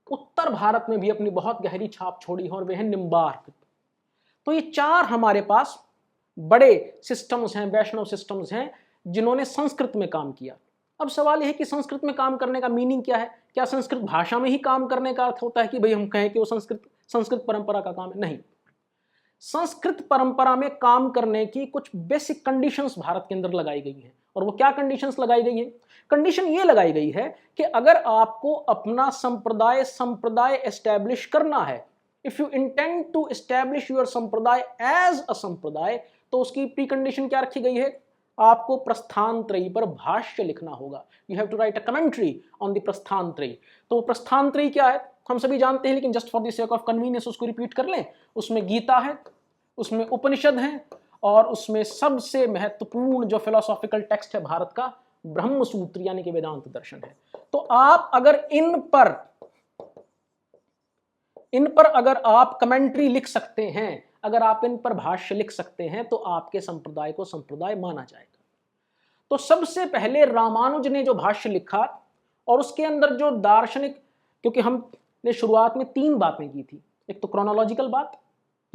उत्तर भारत में भी अपनी बहुत गहरी छाप छोड़ी है, और वे हैं निम्बार्क। तो ये 4 हमारे पास बड़े सिस्टम्स हैं, वैष्णव सिस्टम्स हैं, जिन्होंने संस्कृत में काम किया। अब सवाल यह है कि संस्कृत में काम करने का मीनिंग क्या है? क्या संस्कृत भाषा में ही काम करने का अर्थ होता है कि भाई हम कहें कि वो संस्कृत परंपरा का काम है? नहीं, संस्कृत परंपरा में काम करने की कुछ बेसिक कंडीशंस भारत के अंदर लगाई गई हैं। और वो क्या कंडीशंस लगाई गई हैं? कंडीशन ये लगाई गई है कि अगर आपको अपना संप्रदाय एस्टैब्लिश करना है, if you intend to establish your संप्रदाय एज अ संप्रदाय, तो उसकी प्री कंडीशन क्या रखी गई है? आपको प्रस्थानत्रयी पर भाष्य लिखना होगा। You have to write a commentary on the Prasthanatrayi. तो प्रस्थानत्रयी क्या है हम सभी जानते हैं, लेकिन just for the sake of convenience उसको रिपीट कर लें। उसमें गीता है, उसमें उपनिषद है, और उसमें सबसे महत्वपूर्ण जो फिलोसॉफिकल टेक्स्ट है भारत का, ब्रह्म सूत्र यानी कि वेदांत दर्शन है। तो आप अगर इन पर अगर आप कमेंट्री लिख सकते हैं, अगर आप इन पर भाष्य लिख सकते हैं, तो आपके संप्रदाय को संप्रदाय माना जाएगा। तो सबसे पहले रामानुज ने जो भाष्य लिखा, और उसके अंदर जो दार्शनिक, क्योंकि हमने शुरुआत में 3 बातें की थी, एक तो क्रोनोलॉजिकल बात,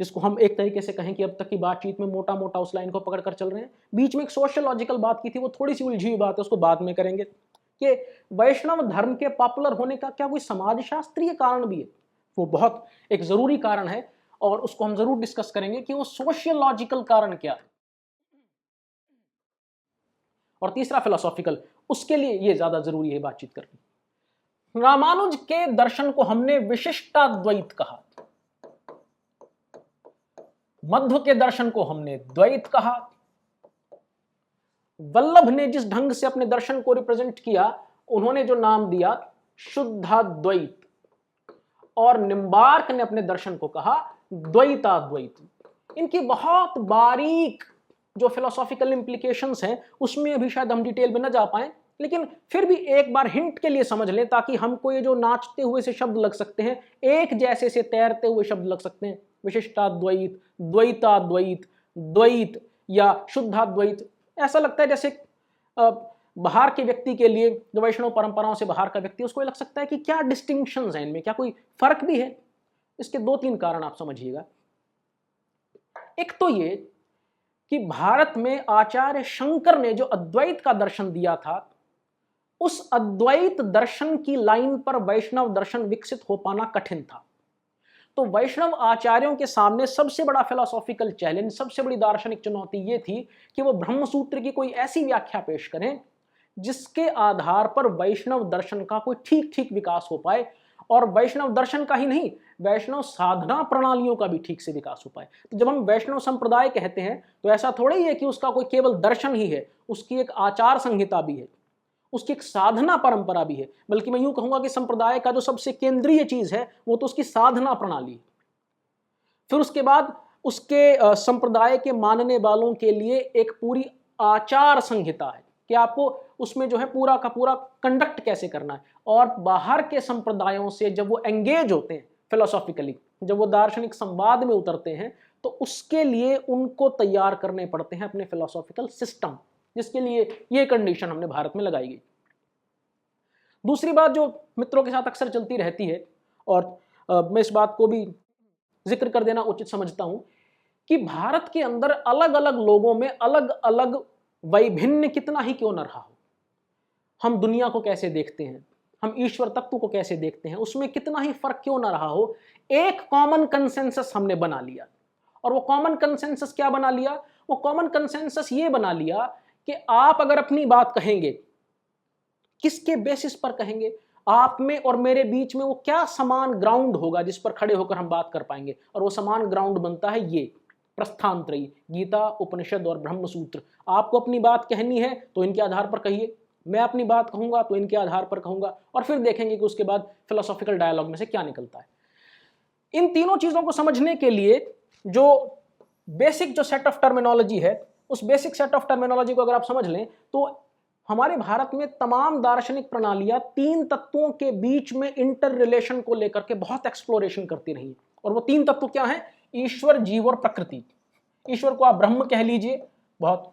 जिसको हम एक तरीके से कहें कि अब तक की बातचीत में मोटा मोटा उस लाइन को पकड़कर चल रहे हैं। बीच में एक सोशियोलॉजिकल बात की थी, वो थोड़ी सी उलझी हुई बात है, उसको बाद में करेंगे, कि वैष्णव धर्म के पॉपुलर होने का क्या कोई समाजशास्त्रीय कारण भी है? वो बहुत एक जरूरी कारण है, और उसको हम जरूर डिस्कस करेंगे कि वो सोशियोलॉजिकल कारण क्या है। और तीसरा फिलोसॉफिकल, उसके लिए ये ज्यादा जरूरी है बातचीत करनी। रामानुज के दर्शन को हमने विशिष्टाद्वैत कहा, मध्व के दर्शन को हमने द्वैत कहा, वल्लभ ने जिस ढंग से अपने दर्शन को रिप्रेजेंट किया, उन्होंने जो नाम दिया शुद्धाद्वैत, और निम्बार्क ने अपने दर्शन को कहा द्वैताद्वैत। इनकी बहुत बारीक जो फिलोसॉफिकल इंप्लीकेशंस हैं, उसमें अभी शायद हम डिटेल में न जा पाए, लेकिन फिर भी एक बार हिंट के लिए समझ लें, ताकि हमको ये जो नाचते हुए से शब्द लग सकते हैं, एक जैसे से तैरते हुए शब्द लग सकते हैं, विशिष्टाद्वैत, द्वैताद्वैत, द्वैत या शुद्धाद्वैत, ऐसा लगता है जैसे बाहर के व्यक्ति के लिए, जो वैष्णव परंपराओं से बाहर का व्यक्ति, उसको लग सकता है कि क्या डिस्टिंक्शंस हैं इनमें, क्या कोई फर्क भी है। इसके 2-3 कारण आप समझिएगा। एक तो ये कि भारत में आचार्य शंकर ने जो अद्वैत का दर्शन दिया था, उस अद्वैत दर्शन की लाइन पर वैष्णव दर्शन विकसित हो पाना कठिन था। तो वैष्णव आचार्यों के सामने सबसे बड़ा फिलोसॉफिकल चैलेंज, सबसे बड़ी दार्शनिक चुनौती यह थी कि वो ब्रह्मसूत्र की कोई ऐसी व्याख्या पेश करें जिसके आधार पर वैष्णव दर्शन का कोई ठीक ठीक विकास हो पाए, और वैष्णव दर्शन का ही नहीं, वैष्णव साधना प्रणालियों का भी ठीक से विकास हो पाए। तो जब हम वैष्णव संप्रदाय कहते हैं तो ऐसा थोड़ा ही है कि उसका कोई केवल दर्शन ही है, उसकी एक आचार संहिता भी है, उसकी एक साधना परंपरा भी है। बल्कि मैं यूं कहूंगा कि संप्रदाय का जो सबसे केंद्रीय चीज है वो तो उसकी साधना प्रणाली है। फिर उसके बाद उसके संप्रदाय के मानने वालों के लिए एक पूरी आचार संहिता है कि आपको उसमें जो है पूरा का पूरा कंडक्ट कैसे करना है। और बाहर के संप्रदायों से जब वो एंगेज होते हैं फिलोसॉफिकली, जब वो दार्शनिक संवाद में उतरते हैं, तो उसके लिए उनको तैयार करने पड़ते हैं अपने फिलोसॉफिकल सिस्टम, जिसके लिए ये कंडीशन हमने भारत में लगाई गई। दूसरी बात जो मित्रों के साथ अक्सर चलती रहती है, और मैं इस बात को भी जिक्र कर देना उचित समझता हूं, कि भारत के अंदर अलग अलग लोगों में अलग अलग वैभिन्न कितना ही क्यों न रहा हो, हम दुनिया को कैसे देखते हैं, हम ईश्वर तत्व को कैसे देखते हैं, उसमें कितना ही फर्क क्यों ना रहा हो, एक कॉमन कंसेंसस हमने बना लिया। और वो कॉमन कंसेंसस क्या बना लिया? वो कॉमन कंसेंसस ये बना लिया कि आप अगर अपनी बात कहेंगे, किसके बेसिस पर कहेंगे? आप में और मेरे बीच में वो क्या समान ग्राउंड होगा जिस पर खड़े होकर हम बात कर पाएंगे? और वो समान ग्राउंड बनता है ये प्रस्थानत्रयी, गीता, उपनिषद और ब्रह्मसूत्र। आपको अपनी बात कहनी है तो इनके आधार पर कहिए, मैं अपनी बात कहूंगा तो इनके आधार पर कहूंगा, और फिर देखेंगे कि उसके बाद फिलोसॉफिकल डायलॉग में से क्या निकलता है। इन तीनों चीजों को समझने के लिए जो बेसिक जो सेट ऑफ टर्मिनोलॉजी है, उस बेसिक सेट ऑफ टर्मिनोलॉजी को अगर आप समझ लें तो हमारे भारत में तमाम दार्शनिक प्रणालियां 3 तत्वों के बीच में इंटर रिलेशन को लेकर के बहुत एक्सप्लोरेशन करती रही। और वो 3 तत्व क्या हैं? ईश्वर, जीव और प्रकृति। ईश्वर को आप ब्रह्म कह लीजिए, बहुत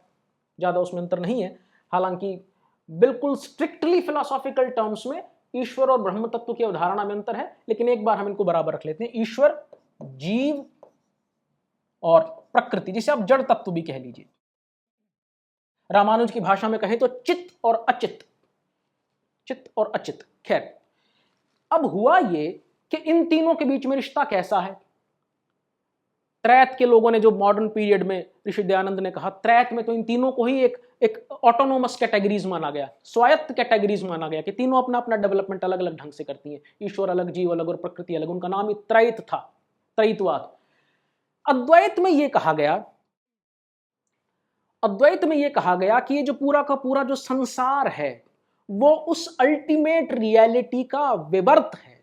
ज्यादा उसमें अंतर नहीं है, हालांकि बिल्कुल स्ट्रिक्टली फिलोसॉफिकल टर्म्स में ईश्वर और ब्रह्म तत्व की अवधारणा में अंतर है, लेकिन एक बार हम इनको बराबर रख लेते हैं। ईश्वर, जीव और प्रकृति, जिसे आप जड़ तत्व भी कह लीजिए। रामानुज की भाषा में कहें तो चित्त और अचित्त, चित्त और अचित्त। खैर, अब हुआ ये कि इन तीनों के बीच में रिश्ता कैसा है? त्रैत के लोगों ने, जो मॉडर्न पीरियड में ऋषि दयानंद ने कहा, त्रैत में तो इन तीनों को ही एक ऑटोनोमस कैटेगरीज माना गया, स्वायत्त कैटेगरीज माना गया, कि तीनों अपना अपना डेवलपमेंट अलग अलग ढंग से करती हैं। ईश्वर अलग, जीव अलग और प्रकृति अलग। उनका नाम ही त्रैत था, त्रैतवाद। अद्वैत में यह कहा गया, अद्वैत में यह कहा गया कि ये जो पूरा का पूरा जो संसार है वो उस अल्टीमेट रियलिटी का विवर्त है,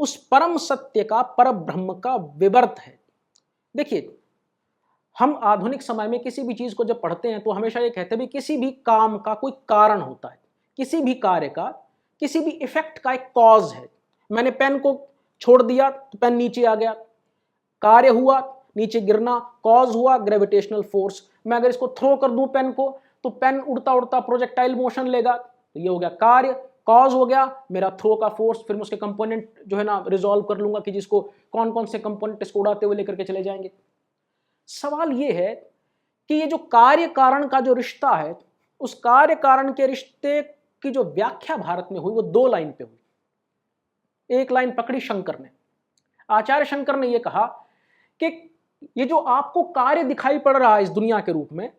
उस परम सत्य का, पर ब्रह्म का विवर्त है। देखिए, हम आधुनिक समय में किसी भी चीज को जब पढ़ते हैं तो हमेशा ये कहते हैं भी किसी भी काम का कोई कारण होता है, किसी भी कार्य का, किसी भी इफेक्ट का एक कॉज है। मैंने पेन को छोड़ दिया तो पेन नीचे आ गया, कार्य हुआ नीचे गिरना, कॉज हुआ ग्रेविटेशनल फोर्स। मैं अगर इसको थ्रो कर दूं पेन को, तो पेन उड़ता उड़ता प्रोजेक्टाइल मोशन लेगा, तो ये हो गया कार्य, कॉज हो गया मेरा थ्रो का फोर्स। फिर मैं उसके कंपोनेंट जो है ना रिजॉल्व कर लूंगा कि जिसको कौन कौन से कंपोनेंट इसको उड़ाते हुए लेकर के चले जाएंगे। सवाल ये है कि ये जो कार्य कारण का जो रिश्ता है, उस कार्य कारण के रिश्ते की जो व्याख्या भारत में हुई वो 2 लाइन पे हुई। एक लाइन पकड़ी शंकर ने, आचार्य शंकर ने यह कहा कि ये जो आपको कार्य दिखाई पड़ रहा है इस दुनिया के रूप में,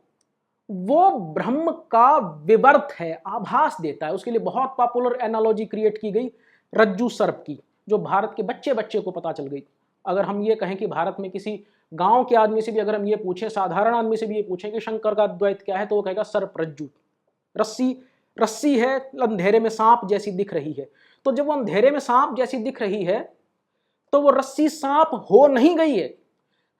वो ब्रह्म का विवर्त है, आभास देता है। उसके लिए बहुत पॉपुलर एनालॉजी क्रिएट की गई रज्जू सर्प की, जो भारत के बच्चे बच्चे को पता चल गई। अगर हम ये कहें कि भारत में किसी गांव के आदमी से भी अगर हम ये पूछें, साधारण आदमी से भी ये पूछें कि शंकर का अद्वैत क्या है, तो वो कहेगा सर्प रज्जू, रस्सी, रस्सी है, अंधेरे में सांप जैसी दिख रही है। तो जब वो अंधेरे में सांप जैसी दिख रही है तो वो रस्सी सांप हो नहीं गई है,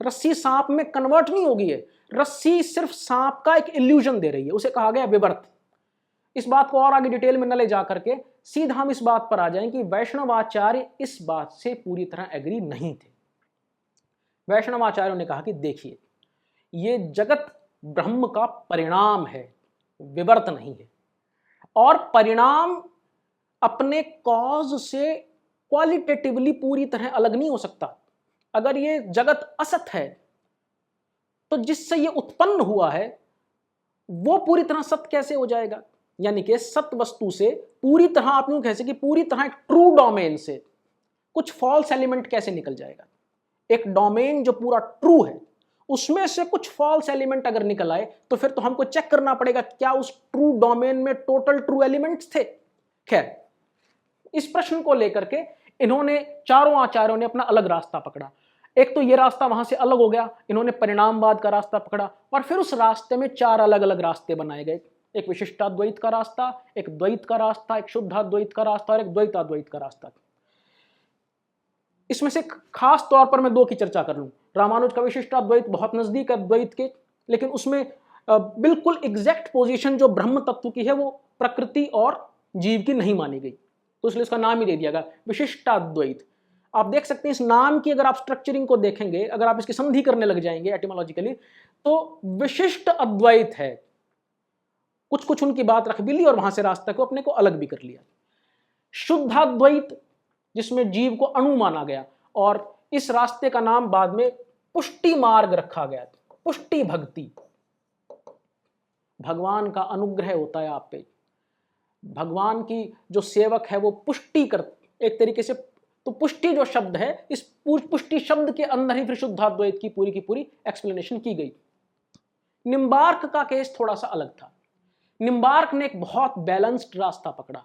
रस्सी सांप में कन्वर्ट नहीं हो गई है, रस्सी सिर्फ सांप का एक इल्यूजन दे रही है, उसे कहा गया विवर्त। इस बात को और आगे डिटेल में न ले जा करके सीधा हम इस बात पर आ जाएं कि वैष्णवाचार्य इस बात से पूरी तरह एग्री नहीं थे। वैष्णवाचार्यों ने कहा कि देखिए, ये जगत ब्रह्म का परिणाम है, विवर्त नहीं है। और परिणाम अपने कॉज से क्वालिटेटिवली पूरी तरह अलग नहीं हो सकता। अगर ये जगत असत है तो जिससे ये उत्पन्न हुआ है वो पूरी तरह सत्य कैसे हो जाएगा? यानी कि सत्य वस्तु से पूरी तरह, आप यूं कह सकते कि पूरी तरह एक ट्रू डोमेन से कुछ फॉल्स एलिमेंट कैसे निकल जाएगा? एक डोमेन जो पूरा ट्रू है उसमें से कुछ फॉल्स एलिमेंट अगर निकल आए तो फिर तो हमको चेक करना पड़ेगा क्या उस ट्रू डोमेन में टोटल ट्रू एलिमेंट्स थे। खैर, इस प्रश्न को लेकर के इन्होंने, चारों आचार्यों ने अपना अलग रास्ता पकड़ा। एक तो ये रास्ता वहां से अलग हो गया, इन्होंने परिणामवाद का रास्ता पकड़ा, और फिर उस रास्ते में चार अलग अलग रास्ते बनाए गए। एक विशिष्टाद्वैत का रास्ता, एक द्वैत का रास्ता, एक शुद्धाद्वैत का रास्ता और एक द्वैताद्वैत का रास्ता। इसमें से खास तौर पर मैं दो की चर्चा कर लूं। रामानुज का विशिष्टाद्वैत बहुत नजदीक है द्वैत के, लेकिन उसमें बिल्कुल एग्जैक्ट पोजीशन जो ब्रह्म तत्व की है वो प्रकृति और जीव की नहीं मानी गई, तो इसलिए इसका नाम ही दे दिया गया विशिष्टाद्वैत। आप देख सकते हैं इस नाम की अगर आप स्ट्रक्चरिंग को देखेंगे, अगर आप इसकी संधि करने लग जाएंगे एटिमोलॉजिकली, तो विशिष्ट अद्वैत है। कुछ कुछ उनकी बात रख भी ली और वहां से रास्ते को अपने को अलग भी कर लिया। शुद्धाद्वैत जिसमें जीव को अणु माना गया, और इस रास्ते का नाम बाद में पुष्टि मार्ग रखा गया। पुष्टि भक्ति, भगवान का अनुग्रह होता है आप पे, भगवान की जो सेवक है वो पुष्टि कर, एक तरीके से तो पुष्टि जो शब्द है, इस पुष्टि शब्द के अंदर ही फिर शुद्धाद्वैत की पूरी एक्सप्लेनेशन की गई। निम्बार्क का केस थोड़ा सा अलग था। निम्बार्क ने एक बहुत बैलेंस्ड रास्ता पकड़ा,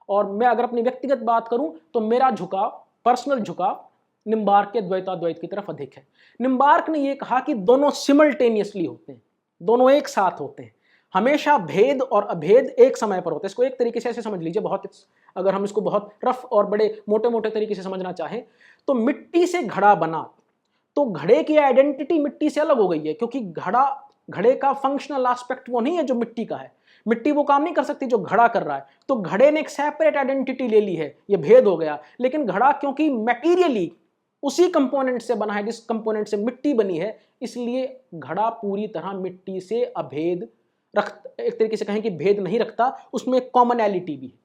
और मैं अगर अपनी व्यक्तिगत बात करूं तो मेरा झुकाव, पर्सनल झुकाव निम्बार्क के द्वैताद्वैत की तरफ अधिक है। निम्बार्क ने यह कहा कि दोनों सिमल्टेनियसली होते हैं, दोनों एक साथ होते हैं, हमेशा भेद और अभेद एक समय पर होता है। इसको एक तरीके से ऐसे समझ लीजिए, बहुत अगर हम इसको बहुत रफ और बड़े मोटे मोटे तरीके से समझना चाहें तो मिट्टी से घड़ा बना तो घड़े की आइडेंटिटी मिट्टी से अलग हो गई है, क्योंकि घड़े का फंक्शनल एस्पेक्ट वो नहीं है जो मिट्टी का है। मिट्टी वो काम नहीं कर सकती जो घड़ा कर रहा है, तो घड़े ने एक सेपरेट आइडेंटिटी ले ली है, ये भेद हो गया। लेकिन घड़ा क्योंकि मैटीरियली उसी कंपोनेंट से बना है जिस कंपोनेंट से मिट्टी बनी है, इसलिए घड़ा पूरी तरह मिट्टी से अभेद एक तरीके से कहें कि भेद नहीं रखता, उसमें कॉमनैलिटी भी है।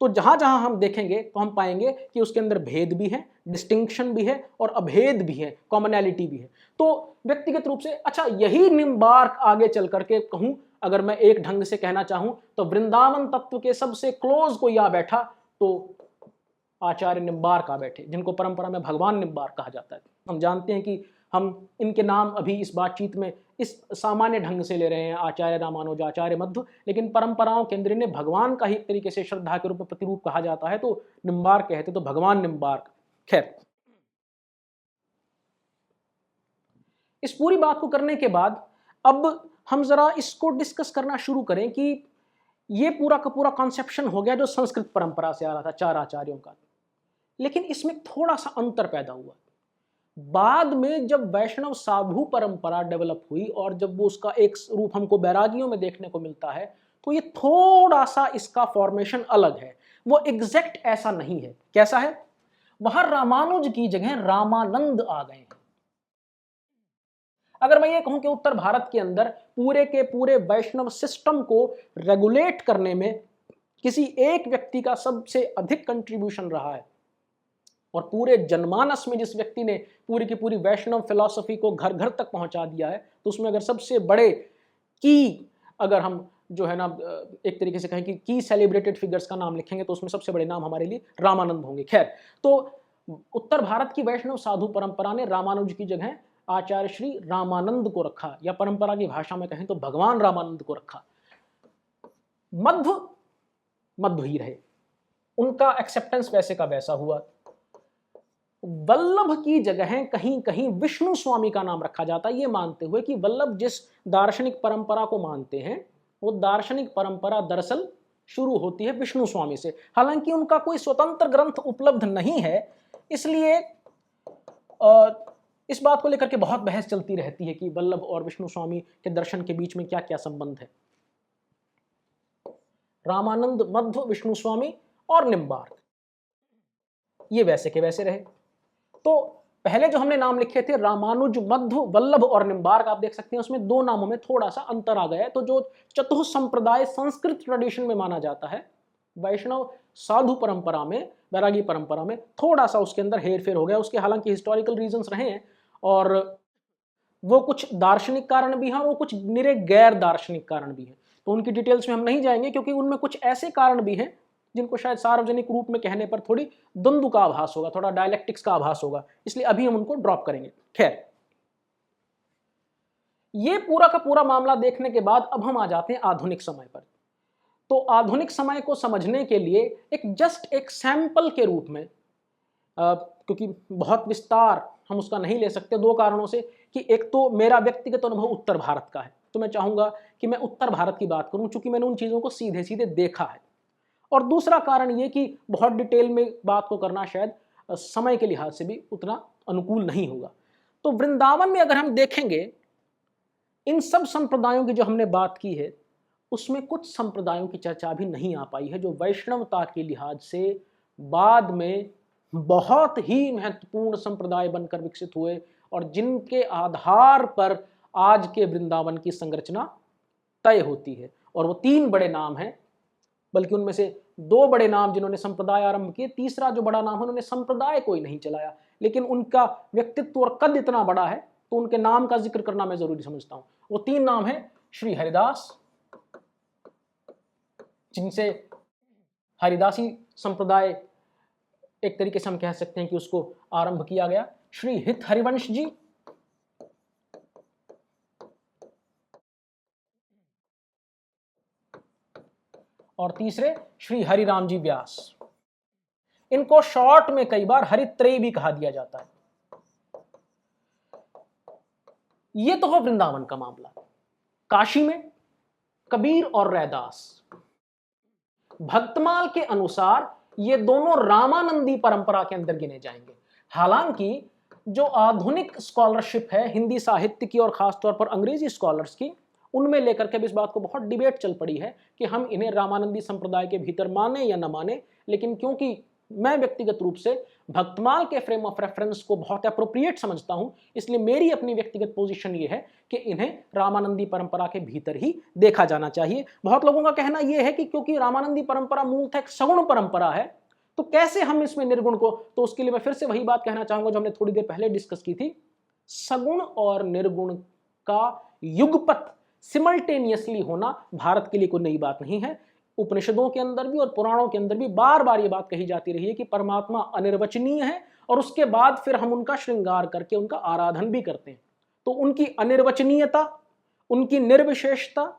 तो जहां जहां हम देखेंगे तो हम पाएंगे कि उसके अंदर भेद भी है, डिस्टिंक्शन भी है और अभेद भी है, कॉमनैलिटी भी है। तो व्यक्तिगत रूप से अच्छा, यही निम्बार्क आगे चल करके कहूं, अगर मैं एक ढंग से कहना चाहूं तो वृंदावन तत्व के सबसे क्लोज कोई आ बैठा तो आचार्य निम्बार्क आ बैठे, जिनको परंपरा में भगवान निम्बार्क कहा जाता है। हम जानते हैं कि हम इनके नाम अभी इस बातचीत में इस सामान्य ढंग से ले रहे हैं, आचार्य रामानुज, आचार्य मध्व, लेकिन परंपराओं के अंदर इन्हें भगवान का ही एक तरीके से श्रद्धा के रूप में प्रतिरूप कहा जाता है, तो निम्बार्क कहते तो भगवान निम्बार्क। खैर, इस पूरी बात को करने के बाद अब हम जरा इसको डिस्कस करना शुरू करें कि ये पूरा का पूरा कॉन्सेप्शन हो गया जो संस्कृत परंपरा से आ रहा था चार आचार्यों का, लेकिन इसमें थोड़ा सा अंतर पैदा हुआ बाद में जब वैष्णव साधु परंपरा डेवलप हुई, और जब वो उसका एक रूप हमको बैरागियों में देखने को मिलता है, तो ये थोड़ा सा इसका फॉर्मेशन अलग है, वो एग्जैक्ट ऐसा नहीं है। कैसा है? वहां रामानुज की जगह रामानंद आ गए हैं। अगर मैं ये कहूं कि उत्तर भारत के अंदर पूरे के पूरे वैष्णव सिस्टम को रेगुलेट करने में किसी एक व्यक्ति का सबसे अधिक कंट्रीब्यूशन रहा है, और पूरे जनमानस में जिस व्यक्ति ने पूरी की पूरी वैष्णव फिलॉसफी को घर घर तक पहुंचा दिया है, तो उसमें अगर सबसे बड़े की, अगर हम जो है ना एक तरीके से कहें कि की सेलिब्रेटेड फिगर्स का नाम लिखेंगे तो उसमें सबसे बड़े नाम हमारे लिए रामानंद होंगे। खैर, तो उत्तर भारत की वैष्णव साधु परंपरा ने रामानुज की जगह आचार्य श्री रामानंद को रखा, या परंपरा की भाषा में कहें तो भगवान रामानंद को रखा। मध्व ही रहे, उनका एक्सेप्टेंस वैसे का वैसा हुआ। वल्लभ की जगह कहीं कहीं विष्णु स्वामी का नाम रखा जाता है, ये मानते हुए कि वल्लभ जिस दार्शनिक परंपरा को मानते हैं वो दार्शनिक परंपरा दरअसल शुरू होती है विष्णु स्वामी से। हालांकि उनका कोई स्वतंत्र ग्रंथ उपलब्ध नहीं है, इसलिए इस बात को लेकर के बहुत बहस चलती रहती है कि वल्लभ और विष्णु स्वामी के दर्शन के बीच में क्या क्या संबंध है। रामानंद, मध्व, विष्णु स्वामी और निम्बार्क, ये वैसे के वैसे रहे। तो पहले जो हमने नाम लिखे थे रामानुज, मध्व, वल्लभ और निम्बार्क, आप देख सकते हैं उसमें दो नामों में थोड़ा सा अंतर आ गया है। तो जो चतुः संप्रदाय संस्कृत ट्रेडिशन में माना जाता है, वैष्णव साधु परंपरा में, वैरागी परंपरा में थोड़ा सा उसके अंदर हेरफेर हो गया। उसके हालांकि हिस्टोरिकल रीजंस रहे हैं और वो कुछ दार्शनिक कारण भी हैं और वो कुछ निरे गैर दार्शनिक कारण भी हैं। तो उनकी डिटेल्स में हम नहीं जाएंगे क्योंकि उनमें कुछ ऐसे कारण भी हैं जिनको शायद सार्वजनिक रूप में कहने पर थोड़ी द्वंद्व का आभास होगा, थोड़ा डायलेक्टिक्स का आभास होगा, इसलिए अभी हम उनको ड्रॉप करेंगे। खैर, ये पूरा का पूरा मामला देखने के बाद अब हम आ जाते हैं आधुनिक समय पर। तो आधुनिक समय को समझने के लिए एक सैंपल के रूप में, क्योंकि बहुत विस्तार हम उसका नहीं ले सकते, दो कारणों से कि एक तो मेरा व्यक्तिगत अनुभव उत्तर भारत का है, तो मैं चाहूंगा कि मैं उत्तर भारत की बात करूं चूंकि मैंने उन चीजों को सीधे सीधे देखा है। और दूसरा कारण ये कि बहुत डिटेल में बात को करना शायद समय के लिहाज से भी उतना अनुकूल नहीं होगा। तो वृंदावन में अगर हम देखेंगे, इन सब संप्रदायों की जो हमने बात की है उसमें कुछ संप्रदायों की चर्चा भी नहीं आ पाई है जो वैष्णवता के लिहाज से बाद में बहुत ही महत्वपूर्ण संप्रदाय बनकर विकसित हुए और जिनके आधार पर आज के वृंदावन की संरचना तय होती है। और वो तीन बड़े नाम हैं, बल्कि उनमें से दो बड़े नाम जिन्होंने संप्रदाय आरंभ किए, तीसरा जो बड़ा नाम है उन्होंने संप्रदाय कोई नहीं चलाया, लेकिन उनका व्यक्तित्व और कद इतना बड़ा है तो उनके नाम का जिक्र करना मैं जरूरी समझता हूं। वो तीन नाम है श्री हरिदास, जिनसे हरिदासी संप्रदाय एक तरीके से हम कह सकते हैं कि उसको आरंभ किया गया, श्री हित हरिवंश जी, और तीसरे श्री हरिराम जी व्यास। इनको शॉर्ट में कई बार हरित्रयी भी कहा दिया जाता है। ये तो हो वृंदावन का मामला। काशी में कबीर और रैदास, भक्तमाल के अनुसार ये दोनों रामानंदी परंपरा के अंदर गिने जाएंगे। हालांकि जो आधुनिक स्कॉलरशिप है हिंदी साहित्य की और खासतौर पर अंग्रेजी स्कॉलर्स की, उनमें लेकर के भी इस बात को बहुत डिबेट चल पड़ी है कि हम इन्हें रामानंदी संप्रदाय के भीतर माने या न माने। लेकिन क्योंकि मैं व्यक्तिगत रूप से भक्तमाल के फ्रेम ऑफ रेफरेंस को बहुत अप्रोप्रिएट समझता हूं, इसलिए मेरी अपनी व्यक्तिगत पोजीशन ये है कि इन्हें रामानंदी परंपरा के भीतर ही देखा जाना चाहिए। बहुत लोगों का कहना यह है कि क्योंकि रामानंदी परंपरा मूलतः एक सगुण परंपरा है तो कैसे हम इसमें निर्गुण को, तो उसके लिए मैं फिर से वही बात कहना चाहूंगा जो हमने थोड़ी देर पहले डिस्कस की थी। सगुण और निर्गुण का युगपत सिमल्टेनियसली होना भारत के लिए कोई नई बात नहीं है। उपनिषदों के अंदर भी और पुराणों के अंदर भी बार बार ये बात कही जाती रही है कि परमात्मा अनिर्वचनीय है और उसके बाद फिर हम उनका श्रृंगार करके उनका आराधन भी करते हैं। तो उनकी अनिर्वचनीयता, उनकी निर्विशेषता,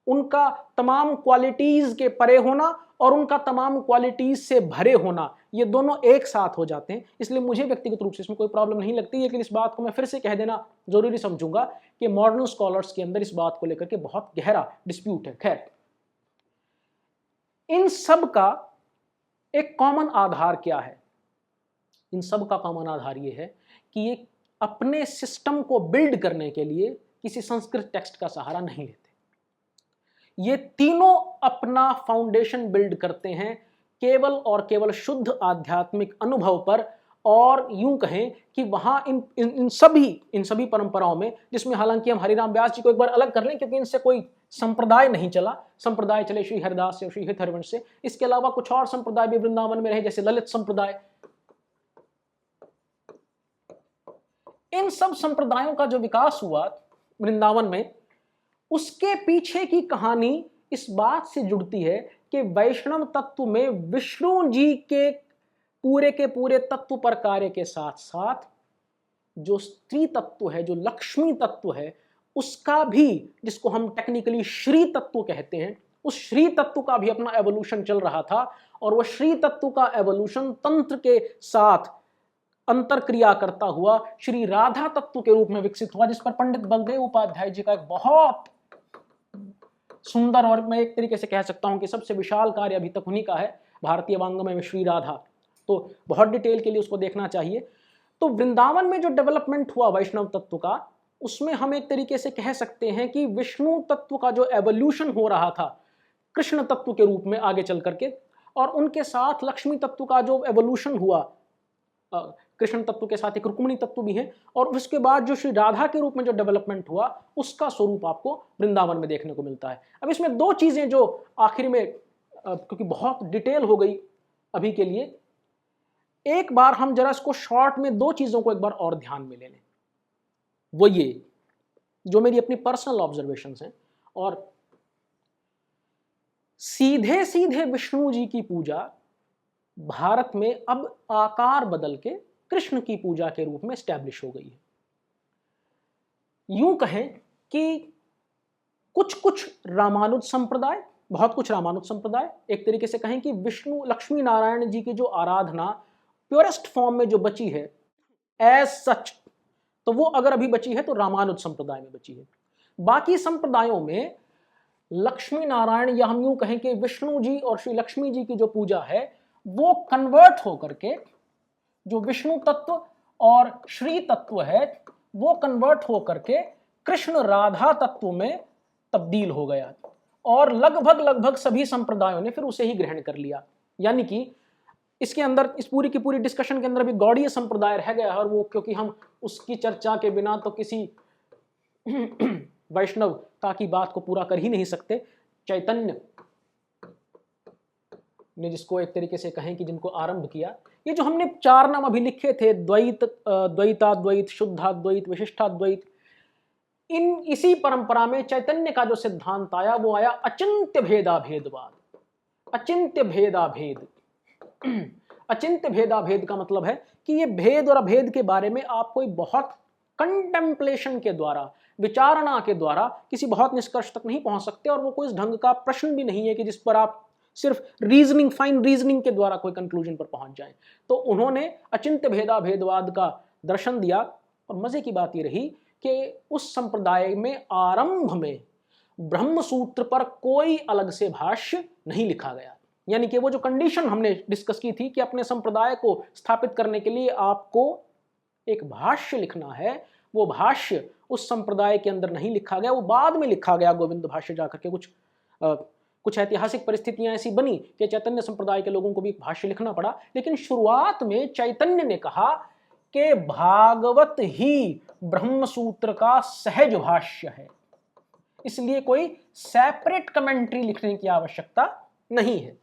उनका तमाम क्वालिटीज के परे होना और उनका तमाम क्वालिटीज से भरे होना, ये दोनों एक साथ हो जाते हैं। इसलिए मुझे व्यक्तिगत रूप से इसमें कोई प्रॉब्लम नहीं लगती, लेकिन इस बात को मैं फिर से कह देना जरूरी समझूंगा कि मॉडर्न स्कॉलर्स के अंदर इस बात को लेकर के बहुत गहरा डिस्प्यूट है। खैर, इन सब का एक कॉमन आधार क्या है? इन सब का कॉमन आधार यह है कि ये अपने सिस्टम को बिल्ड करने के लिए किसी संस्कृत टेक्स्ट का सहारा नहीं लेते। ये तीनों अपना फाउंडेशन बिल्ड करते हैं केवल और केवल शुद्ध आध्यात्मिक अनुभव पर, और यूं कहें कि वहां इन सभी परंपराओं में, जिसमें हालांकि हम हरिराम व्यास जी को एक बार अलग कर लें क्योंकि इनसे कोई संप्रदाय नहीं चला, संप्रदाय चले श्री हरिदास से और श्री हित हरिवंश से। इसके अलावा कुछ और संप्रदाय भी वृंदावन में रहे, जैसे ललित संप्रदाय। इन सब संप्रदायों का जो विकास हुआ वृंदावन में, उसके पीछे की कहानी इस बात से जुड़ती है कि वैष्णव तत्व में विष्णु जी के पूरे तत्व पर कार्य के साथ साथ जो स्त्री तत्व है, जो लक्ष्मी तत्व है, उसका भी, जिसको हम टेक्निकली श्री तत्व कहते हैं, उस श्री तत्व का भी अपना एवोल्यूशन चल रहा था। और वह श्री तत्व का एवोल्यूशन तंत्र के साथ अंतर क्रिया करता हुआ श्री राधा तत्व के रूप में विकसित हुआ, जिस पर पंडित बलदेव उपाध्याय जी का एक बहुत सुंदर और मैं एक तरीके से कह सकता हूं कि सबसे विशाल कार्य अभी तक उन्हीं का है, भारतीय वांग्मय में श्री राधा। तो बहुत डिटेल के लिए उसको देखना चाहिए। तो वृंदावन में जो डेवलपमेंट हुआ वैष्णव तत्व का, उसमें हम एक तरीके से कह सकते हैं कि विष्णु तत्व का जो एवोल्यूशन हो रहा था कृष्ण तत्व के रूप में आगे चल करके, और उनके साथ लक्ष्मी तत्व का जो एवोल्यूशन हुआ कृष्ण तत्व के साथ एक रुक्मिणी तत्व भी है, और उसके बाद जो श्री राधा के रूप में जो डेवलपमेंट हुआ उसका स्वरूप आपको वृंदावन में देखने को मिलता है। अब इसमें दो चीजें जो आखिर में, क्योंकि बहुत डिटेल हो गई अभी के लिए, एक बार हम जरा इसको शॉर्ट में दो चीजों को एक बार और ध्यान में ले लें। वो ये जो मेरी अपनी पर्सनल ऑब्जर्वेशंस हैं, और सीधे सीधे विष्णु जी की पूजा भारत में अब आकार बदल के कृष्ण की पूजा के रूप में स्टैब्लिश हो गई है। यूं कहें कि कुछ कुछ रामानुज संप्रदाय, बहुत कुछ रामानुज संप्रदाय, एक तरीके से कहें कि विष्णु लक्ष्मी नारायण जी की जो आराधना प्योरेस्ट फॉर्म में जो बची है एज सच, तो वो अगर अभी बची है तो रामानुज संप्रदाय में बची है। बाकी संप्रदायों में लक्ष्मी नारायण, या हम यूं कहें कि विष्णु जी और श्री लक्ष्मी जी की जो पूजा है वो कन्वर्ट होकर के, जो विष्णु तत्व और श्री तत्व है वो कन्वर्ट होकर के कृष्ण राधा तत्व में तब्दील हो गया, और लगभग सभी संप्रदायों ने फिर उसे ही ग्रहण कर लिया। यानी कि इसके अंदर, इस पूरी की पूरी डिस्कशन के अंदर भी गौड़ीय संप्रदाय रह गया है, और वो क्योंकि हम उसकी चर्चा के बिना तो किसी वैष्णवता की बात को पूरा कर ही नहीं सकते। चैतन्य ने जिसको एक तरीके से कहें कि जिनको आरंभ किया, ये जो हमने चार नाम अभी लिखे थे, द्वैत, द्वैताद्वैत, शुद्धाद्वैत, विशिष्टाद्वैत, इसी परंपरा में चैतन्य का जो सिद्धांत आया वो आया अचिंत्य भेदाभेदवाद। अचिंत्य भेदाभेद अचिंत्य भेदाभेद का मतलब है कि ये भेद और अभेद के बारे में आप कोई बहुत कंटेम्पलेशन के द्वारा, विचारणा के द्वारा किसी बहुत निष्कर्ष तक नहीं पहुंच सकते, और वो कोई इस ढंग का प्रश्न भी नहीं है कि जिस पर आप सिर्फ रीजनिंग, फाइन रीजनिंग के द्वारा कोई कंक्लूजन पर पहुंच जाएं। तो उन्होंने अचिंत्य भेदाभेदवाद का दर्शन दिया, और मजे की बात ये रही कि उस संप्रदाय में आरंभ में ब्रह्म सूत्र पर कोई अलग से भाष्य नहीं लिखा गया। यानी कि वो जो कंडीशन हमने डिस्कस की थी कि अपने संप्रदाय को स्थापित करने के लिए आपको एक भाष्य लिखना है, वो भाष्य उस संप्रदाय के अंदर नहीं लिखा गया, वो बाद में लिखा गया गोविंद भाष्य जाकर के। कुछ ऐतिहासिक परिस्थितियां ऐसी बनी कि चैतन्य संप्रदाय के लोगों को भी भाष्य लिखना पड़ा, लेकिन शुरुआत में चैतन्य ने कहा कि भागवत ही ब्रह्म सूत्र का सहज भाष्य है, इसलिए कोई सेपरेट कमेंट्री लिखने की आवश्यकता नहीं है।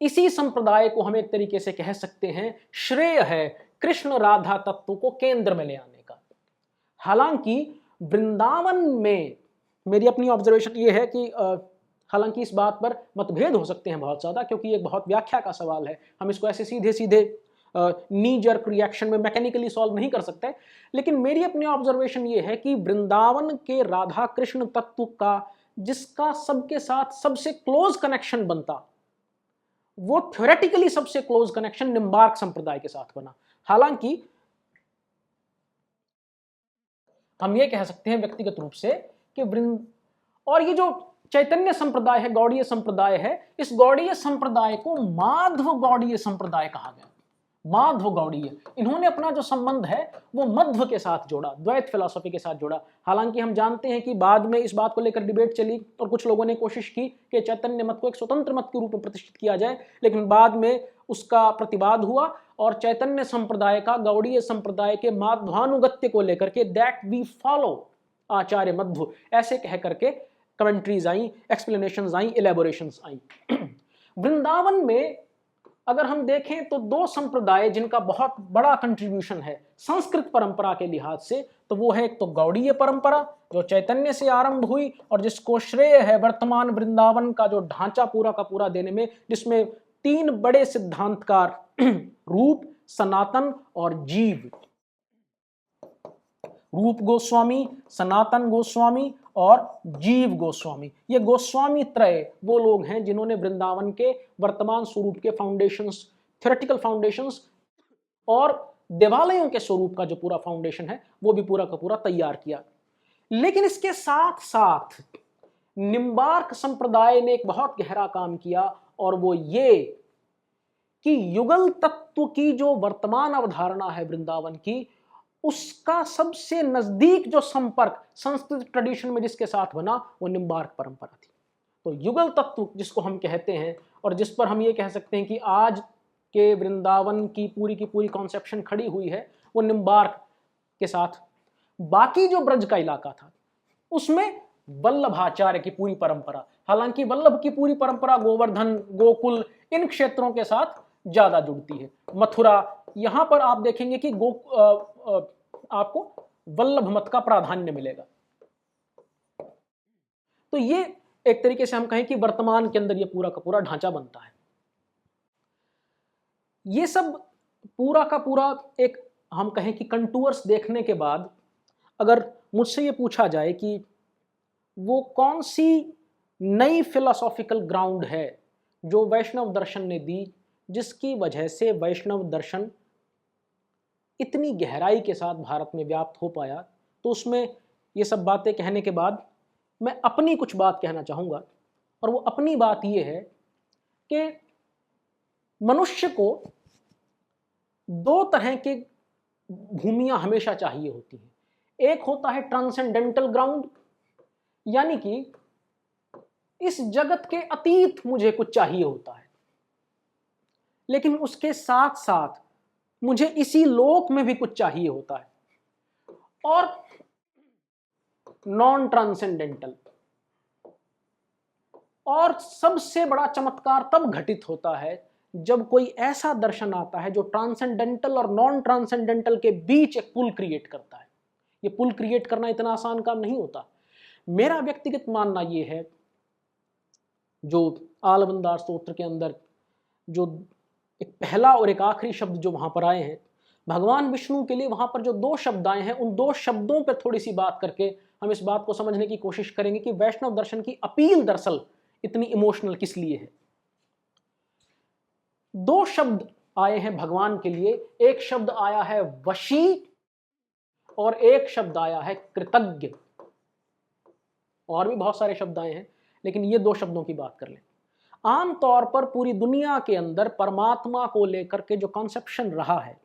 इसी संप्रदाय को हम एक तरीके से कह सकते हैं श्रेय है कृष्ण राधा तत्व को केंद्र में ले आने का। हालांकि वृंदावन में मेरी अपनी ऑब्जर्वेशन ये है कि हालांकि इस बात पर मतभेद हो सकते हैं बहुत ज़्यादा, क्योंकि ये एक बहुत व्याख्या का सवाल है, हम इसको ऐसे सीधे सीधे नी जर्क रिएक्शन में मैकेनिकली सॉल्व नहीं कर सकते। लेकिन मेरी अपनी ऑब्जर्वेशन ये है कि वृंदावन के राधा कृष्ण तत्व का जिसका सबके साथ सबसे क्लोज कनेक्शन बनता, वो थ्योरेटिकली सबसे क्लोज कनेक्शन निम्बार्क संप्रदाय के साथ बना। हालांकि हम ये कह सकते हैं व्यक्तिगत रूप से कि और ये जो चैतन्य संप्रदाय है, गौड़ीय संप्रदाय है, इस गौड़ीय संप्रदाय को माध्व गौड़ीय संप्रदाय कहा गया। माध्व गौड़ीय, इन्होंने अपना जो संबंध है वो मध्व के साथ जोड़ा, द्वैत फिलॉसफी के साथ जोड़ा। हालांकि हम जानते हैं कि बाद में इस बात को लेकर डिबेट चली और कुछ लोगों ने कोशिश की कि चैतन्य मत को एक स्वतंत्र मत के रूप में प्रतिष्ठित किया जाए, लेकिन बाद में उसका प्रतिवाद हुआ और चैतन्य संप्रदाय का गौड़ीय संप्रदाय के माध्वानुगत्य को लेकर के दैट वी फॉलो आचार्य मध्व, ऐसे कह करके कमेंट्रीज आई, एक्सप्लेनेशंस आई, इलेबोरेशंस आई। वृंदावन में अगर हम देखें तो दो संप्रदाय जिनका बहुत बड़ा कंट्रीब्यूशन है संस्कृत परंपरा के लिहाज से, तो वो है एक तो गौड़ीय परंपरा जो चैतन्य से आरंभ हुई और जिसको श्रेय है वर्तमान वृंदावन का जो ढांचा पूरा का पूरा देने में, जिसमें तीन बड़े सिद्धांतकार रूप, सनातन और जीव, रूप गोस्वामी, सनातन गोस्वामी और जीव गोस्वामी, ये गोस्वामी त्रय वो लोग हैं जिन्होंने वृंदावन के वर्तमान स्वरूप के फाउंडेशंस, थ्योरेटिकल फाउंडेशंस और देवालयों के स्वरूप का जो पूरा फाउंडेशन है वो भी पूरा का पूरा तैयार किया। लेकिन इसके साथ साथ निम्बार्क संप्रदाय ने एक बहुत गहरा काम किया, और वो ये कि युगल तत्व की जो वर्तमान अवधारणा है वृंदावन की, उसका सबसे नजदीक जो संपर्क संस्कृत ट्रेडिशन में जिसके साथ बना वो निम्बार्क परंपरा थी। तो युगल तत्व जिसको हम कहते हैं और जिस पर हम ये कह सकते हैं कि आज के वृंदावन की पूरी कॉन्सेप्शन खड़ी हुई है वो निम्बार्क के साथ। बाकी जो ब्रज का इलाका था उसमें वल्लभाचार्य की पूरी परंपरा, हालांकि वल्लभ की पूरी परंपरा गोवर्धन, गोकुल इन क्षेत्रों के साथ ज्यादा जुड़ती है। मथुरा, यहां पर आप देखेंगे कि आपको वल्लभ मत का प्राधान्य मिलेगा। तो ये एक तरीके से हम कहें कि वर्तमान के अंदर ये पूरा का पूरा ढांचा बनता है। ये सब पूरा का पूरा एक हम कहें कि कंटूर्स देखने के बाद अगर मुझसे ये पूछा जाए कि वो कौन सी नई फिलोसॉफिकल ग्राउंड है जो वैष्णव दर्शन ने दी, जिसकी वजह से वैष्णव दर्शन इतनी गहराई के साथ भारत में व्याप्त हो पाया, तो उसमें ये सब बातें कहने के बाद मैं अपनी कुछ बात कहना चाहूँगा। और वो अपनी बात ये है कि मनुष्य को दो तरह के भूमियां हमेशा चाहिए होती हैं। एक होता है ट्रांसेंडेंटल ग्राउंड, यानी कि इस जगत के अतीत मुझे कुछ चाहिए होता है, लेकिन उसके साथ साथ मुझे इसी लोक में भी कुछ चाहिए होता है। और नॉन ट्रांसेंडेंटल, और सबसे बड़ा चमत्कार तब घटित होता है जब कोई ऐसा दर्शन आता है जो ट्रांसेंडेंटल और नॉन ट्रांसेंडेंटल के बीच एक पुल क्रिएट करता है। ये पुल क्रिएट करना इतना आसान काम नहीं होता। मेरा व्यक्तिगत मानना ये है, जो आलवंदार स्तोत्र के अंदर जो एक पहला और एक आखिरी शब्द जो वहां पर आए हैं, भगवान विष्णु के लिए वहां पर जो दो शब्द आए हैं, उन दो शब्दों पर थोड़ी सी बात करके हम इस बात को समझने की कोशिश करेंगे कि वैष्णव दर्शन की अपील दरअसल इतनी इमोशनल किस लिए है। दो शब्द आए हैं भगवान के लिए, एक शब्द आया है वशी और एक शब्द आया है कृतज्ञ। और भी बहुत सारे शब्द आए हैं, लेकिन ये दो शब्दों की बात कर लें। आमतौर पर पूरी दुनिया के अंदर परमात्मा को लेकर के जो कॉन्सेप्शन रहा है,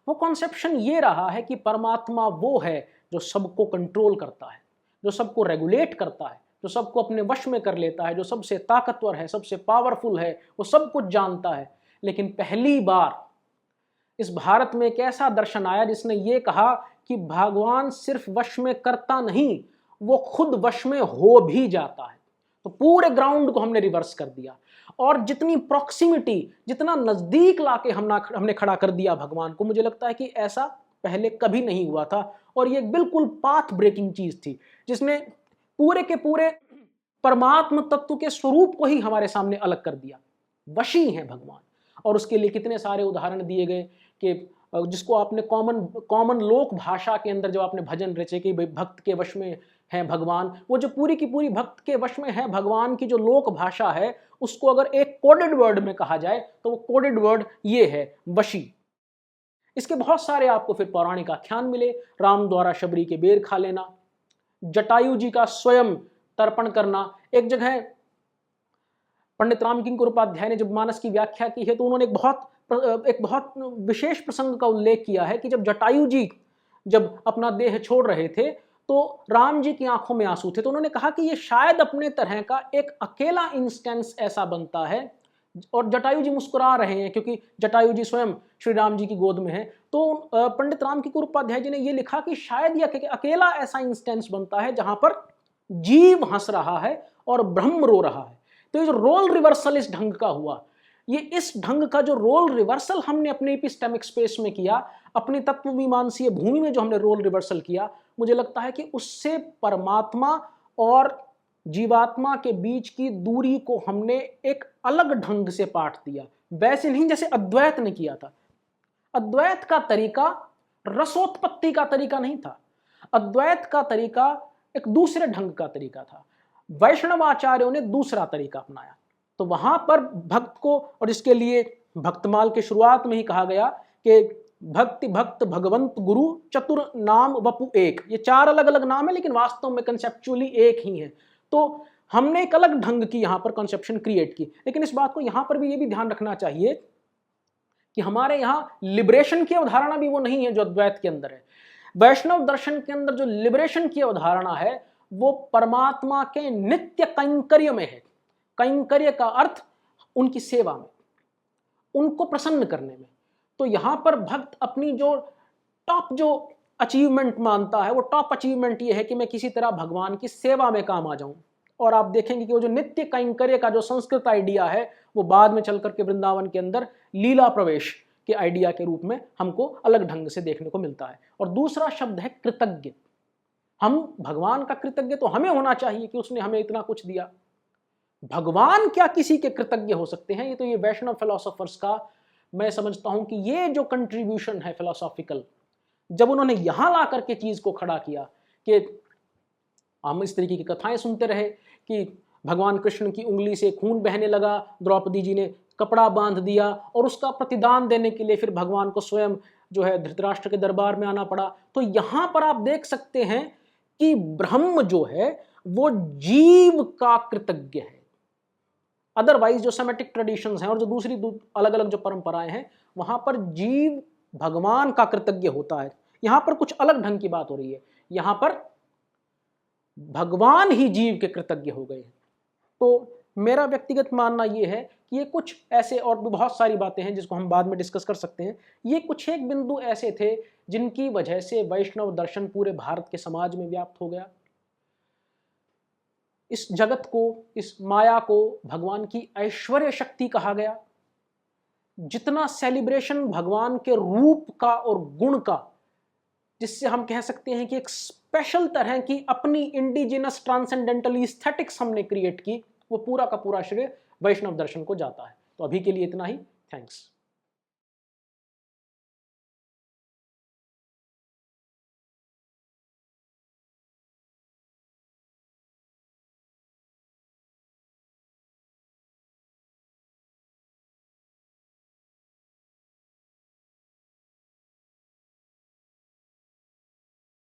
वो कॉन्सेप्शन ये रहा है कि परमात्मा वो है जो सबको कंट्रोल करता है, जो सबको रेगुलेट करता है, जो सबको अपने वश में कर लेता है, जो सबसे ताकतवर है, सबसे पावरफुल है, वो सब कुछ जानता है। लेकिन पहली बार इस भारत में एक ऐसा दर्शन आया जिसने ये कहा कि भगवान सिर्फ वश में करता नहीं, वो खुद वश में हो भी जाता है। तो पूरे ग्राउंड को हमने रिवर्स कर दिया, और जितनी प्रॉक्सिमिटी, जितना नजदीक लाके हमने खड़ा कर दिया भगवान को, मुझे लगता है कि ऐसा पहले कभी नहीं हुआ था। और ये बिल्कुल पाथ ब्रेकिंग चीज थी, जिसने पूरे के पूरे परमात्म तत्व के स्वरूप को ही हमारे सामने अलग कर दिया। वशी है भगवान। और उसके लिए कितने सारे उदाहरण दिए गए कि जिसको आपने कॉमन लोक भाषा के अंदर जब आपने भजन रचे कि भक्त के वश में है भगवान, वो जो पूरी की पूरी भक्त के वश में है भगवान की जो लोक भाषा है, उसको अगर एक कोडेड वर्ड में कहा जाए तो वो कोडेड वर्ड ये है, वशी। इसके बहुत सारे आपको फिर पौराणिक आख्यान मिले। राम द्वारा शबरी के बेर खा लेना, जटायु जी का स्वयं तर्पण करना। एक जगह पंडित रामकिंकर उपाध्याय ने जब मानस की व्याख्या की है, तो उन्होंने एक बहुत विशेष प्रसंग का उल्लेख किया है कि जब जटायु जी जब अपना देह छोड़ रहे थे, तो राम जी की आंखों में आंसू थे। तो उन्होंने कहा कि ये शायद अपने तरह का एक अकेला इंस्टेंस ऐसा बनता है, और जटायु जी मुस्कुरा रहे हैं क्योंकि जटायु जी स्वयं श्री राम जी की गोद में है। तो पंडित रामकिंकर उपाध्याय जी ने यह लिखा कि शायद ये अकेला ऐसा इंस्टेंस बनता है जहां पर जीव हंस रहा है और ब्रह्म रो रहा है। तो ये जो रोल रिवर्सल इस ढंग का हुआ, ये इस ढंग का जो रोल रिवर्सल हमने अपने एपिस्टेमिक स्पेस में किया, अपनी तत्वमीमांसीय भूमि में जो हमने रोल रिवर्सल किया, मुझे लगता है कि उससे परमात्मा और जीवात्मा के बीच की दूरी को हमने एक अलग ढंग से पाट दिया। वैसे नहीं जैसे अद्वैत ने किया था। अद्वैत का तरीका रसोत्पत्ति का तरीका नहीं था, अद्वैत का तरीका एक दूसरे ढंग का तरीका था। वैष्णव आचार्यों ने दूसरा तरीका अपनाया। तो वहां पर भक्त को, और इसके लिए भक्तमाल के शुरुआत में ही कहा गया कि भक्ति भक्त भगवंत गुरु चतुर नाम वपु एक, ये चार अलग अलग नाम है लेकिन वास्तव में कंसेप्चुअली एक ही है। तो हमने एक अलग ढंग की यहां पर कंसेप्शन क्रिएट की। लेकिन इस बात को यहां पर भी ये भी ध्यान रखना चाहिए कि हमारे यहां लिबरेशन की अवधारणा भी वो नहीं है जो अद्वैत के अंदर है। वैष्णव दर्शन के अंदर जो लिबरेशन की अवधारणा है वो परमात्मा के नित्य कैंकर्य में है। कैंकर्य का अर्थ उनकी सेवा में, उनको प्रसन्न करने में। तो यहां पर भक्त अपनी जो टॉप जो अचीवमेंट मानता है, वो टॉप अचीवमेंट ये है कि मैं किसी तरह भगवान की सेवा में काम आ जाऊं। और आप देखेंगे कि वो जो नित्य कैंकर्य का जो संस्कृत आइडिया है, वो बाद में चल करके वृंदावन के अंदर लीला प्रवेश के आइडिया के रूप में हमको अलग ढंग से देखने को मिलता है। और दूसरा शब्द है कृतज्ञ। हम भगवान का कृतज्ञ तो हमें होना चाहिए कि उसने हमें इतना कुछ दिया। भगवान क्या किसी के कृतज्ञ हो सकते हैं? ये तो ये वैष्णव फिलोसोफर्स का मैं समझता हूं कि ये जो कंट्रीब्यूशन है फिलोसॉफिकल, जब उन्होंने यहां ला करके चीज को खड़ा किया कि हम इस तरीके की कथाएं सुनते रहे कि भगवान कृष्ण की उंगली से खून बहने लगा, द्रौपदी जी ने कपड़ा बांध दिया, और उसका प्रतिदान देने के लिए फिर भगवान को स्वयं जो है धृतराष्ट्र के दरबार में आना पड़ा। तो यहां पर आप देख सकते हैं कि ब्रह्म जो है वो जीव का कृतज्ञ है। अदरवाइज जो सेमेटिक ट्रेडिशंस हैं और जो दूसरी अलग अलग जो परंपराएं हैं, वहां पर जीव भगवान का कृतज्ञ होता है। यहां पर कुछ अलग ढंग की बात हो रही है, यहां पर भगवान ही जीव के कृतज्ञ हो गए। तो मेरा व्यक्तिगत मानना यह है कि ये कुछ ऐसे और भी बहुत सारी बातें हैं जिसको हम बाद में डिस्कस कर सकते हैं। ये कुछ एक बिंदु ऐसे थे जिनकी वजह से वैष्णव दर्शन पूरे भारत के समाज में व्याप्त हो गया। इस जगत को, इस माया को भगवान की ऐश्वर्य शक्ति कहा गया। जितना सेलिब्रेशन भगवान के रूप का और गुण का, जिससे हम कह सकते हैं कि एक स्पेशल तरह की अपनी इंडिजिनस ट्रांसेंडेंटल एस्थेटिक्स हमने क्रिएट की, वो पूरा का पूरा श्रेय वैष्णव दर्शन को जाता है। तो अभी के लिए इतना ही। थैंक्स।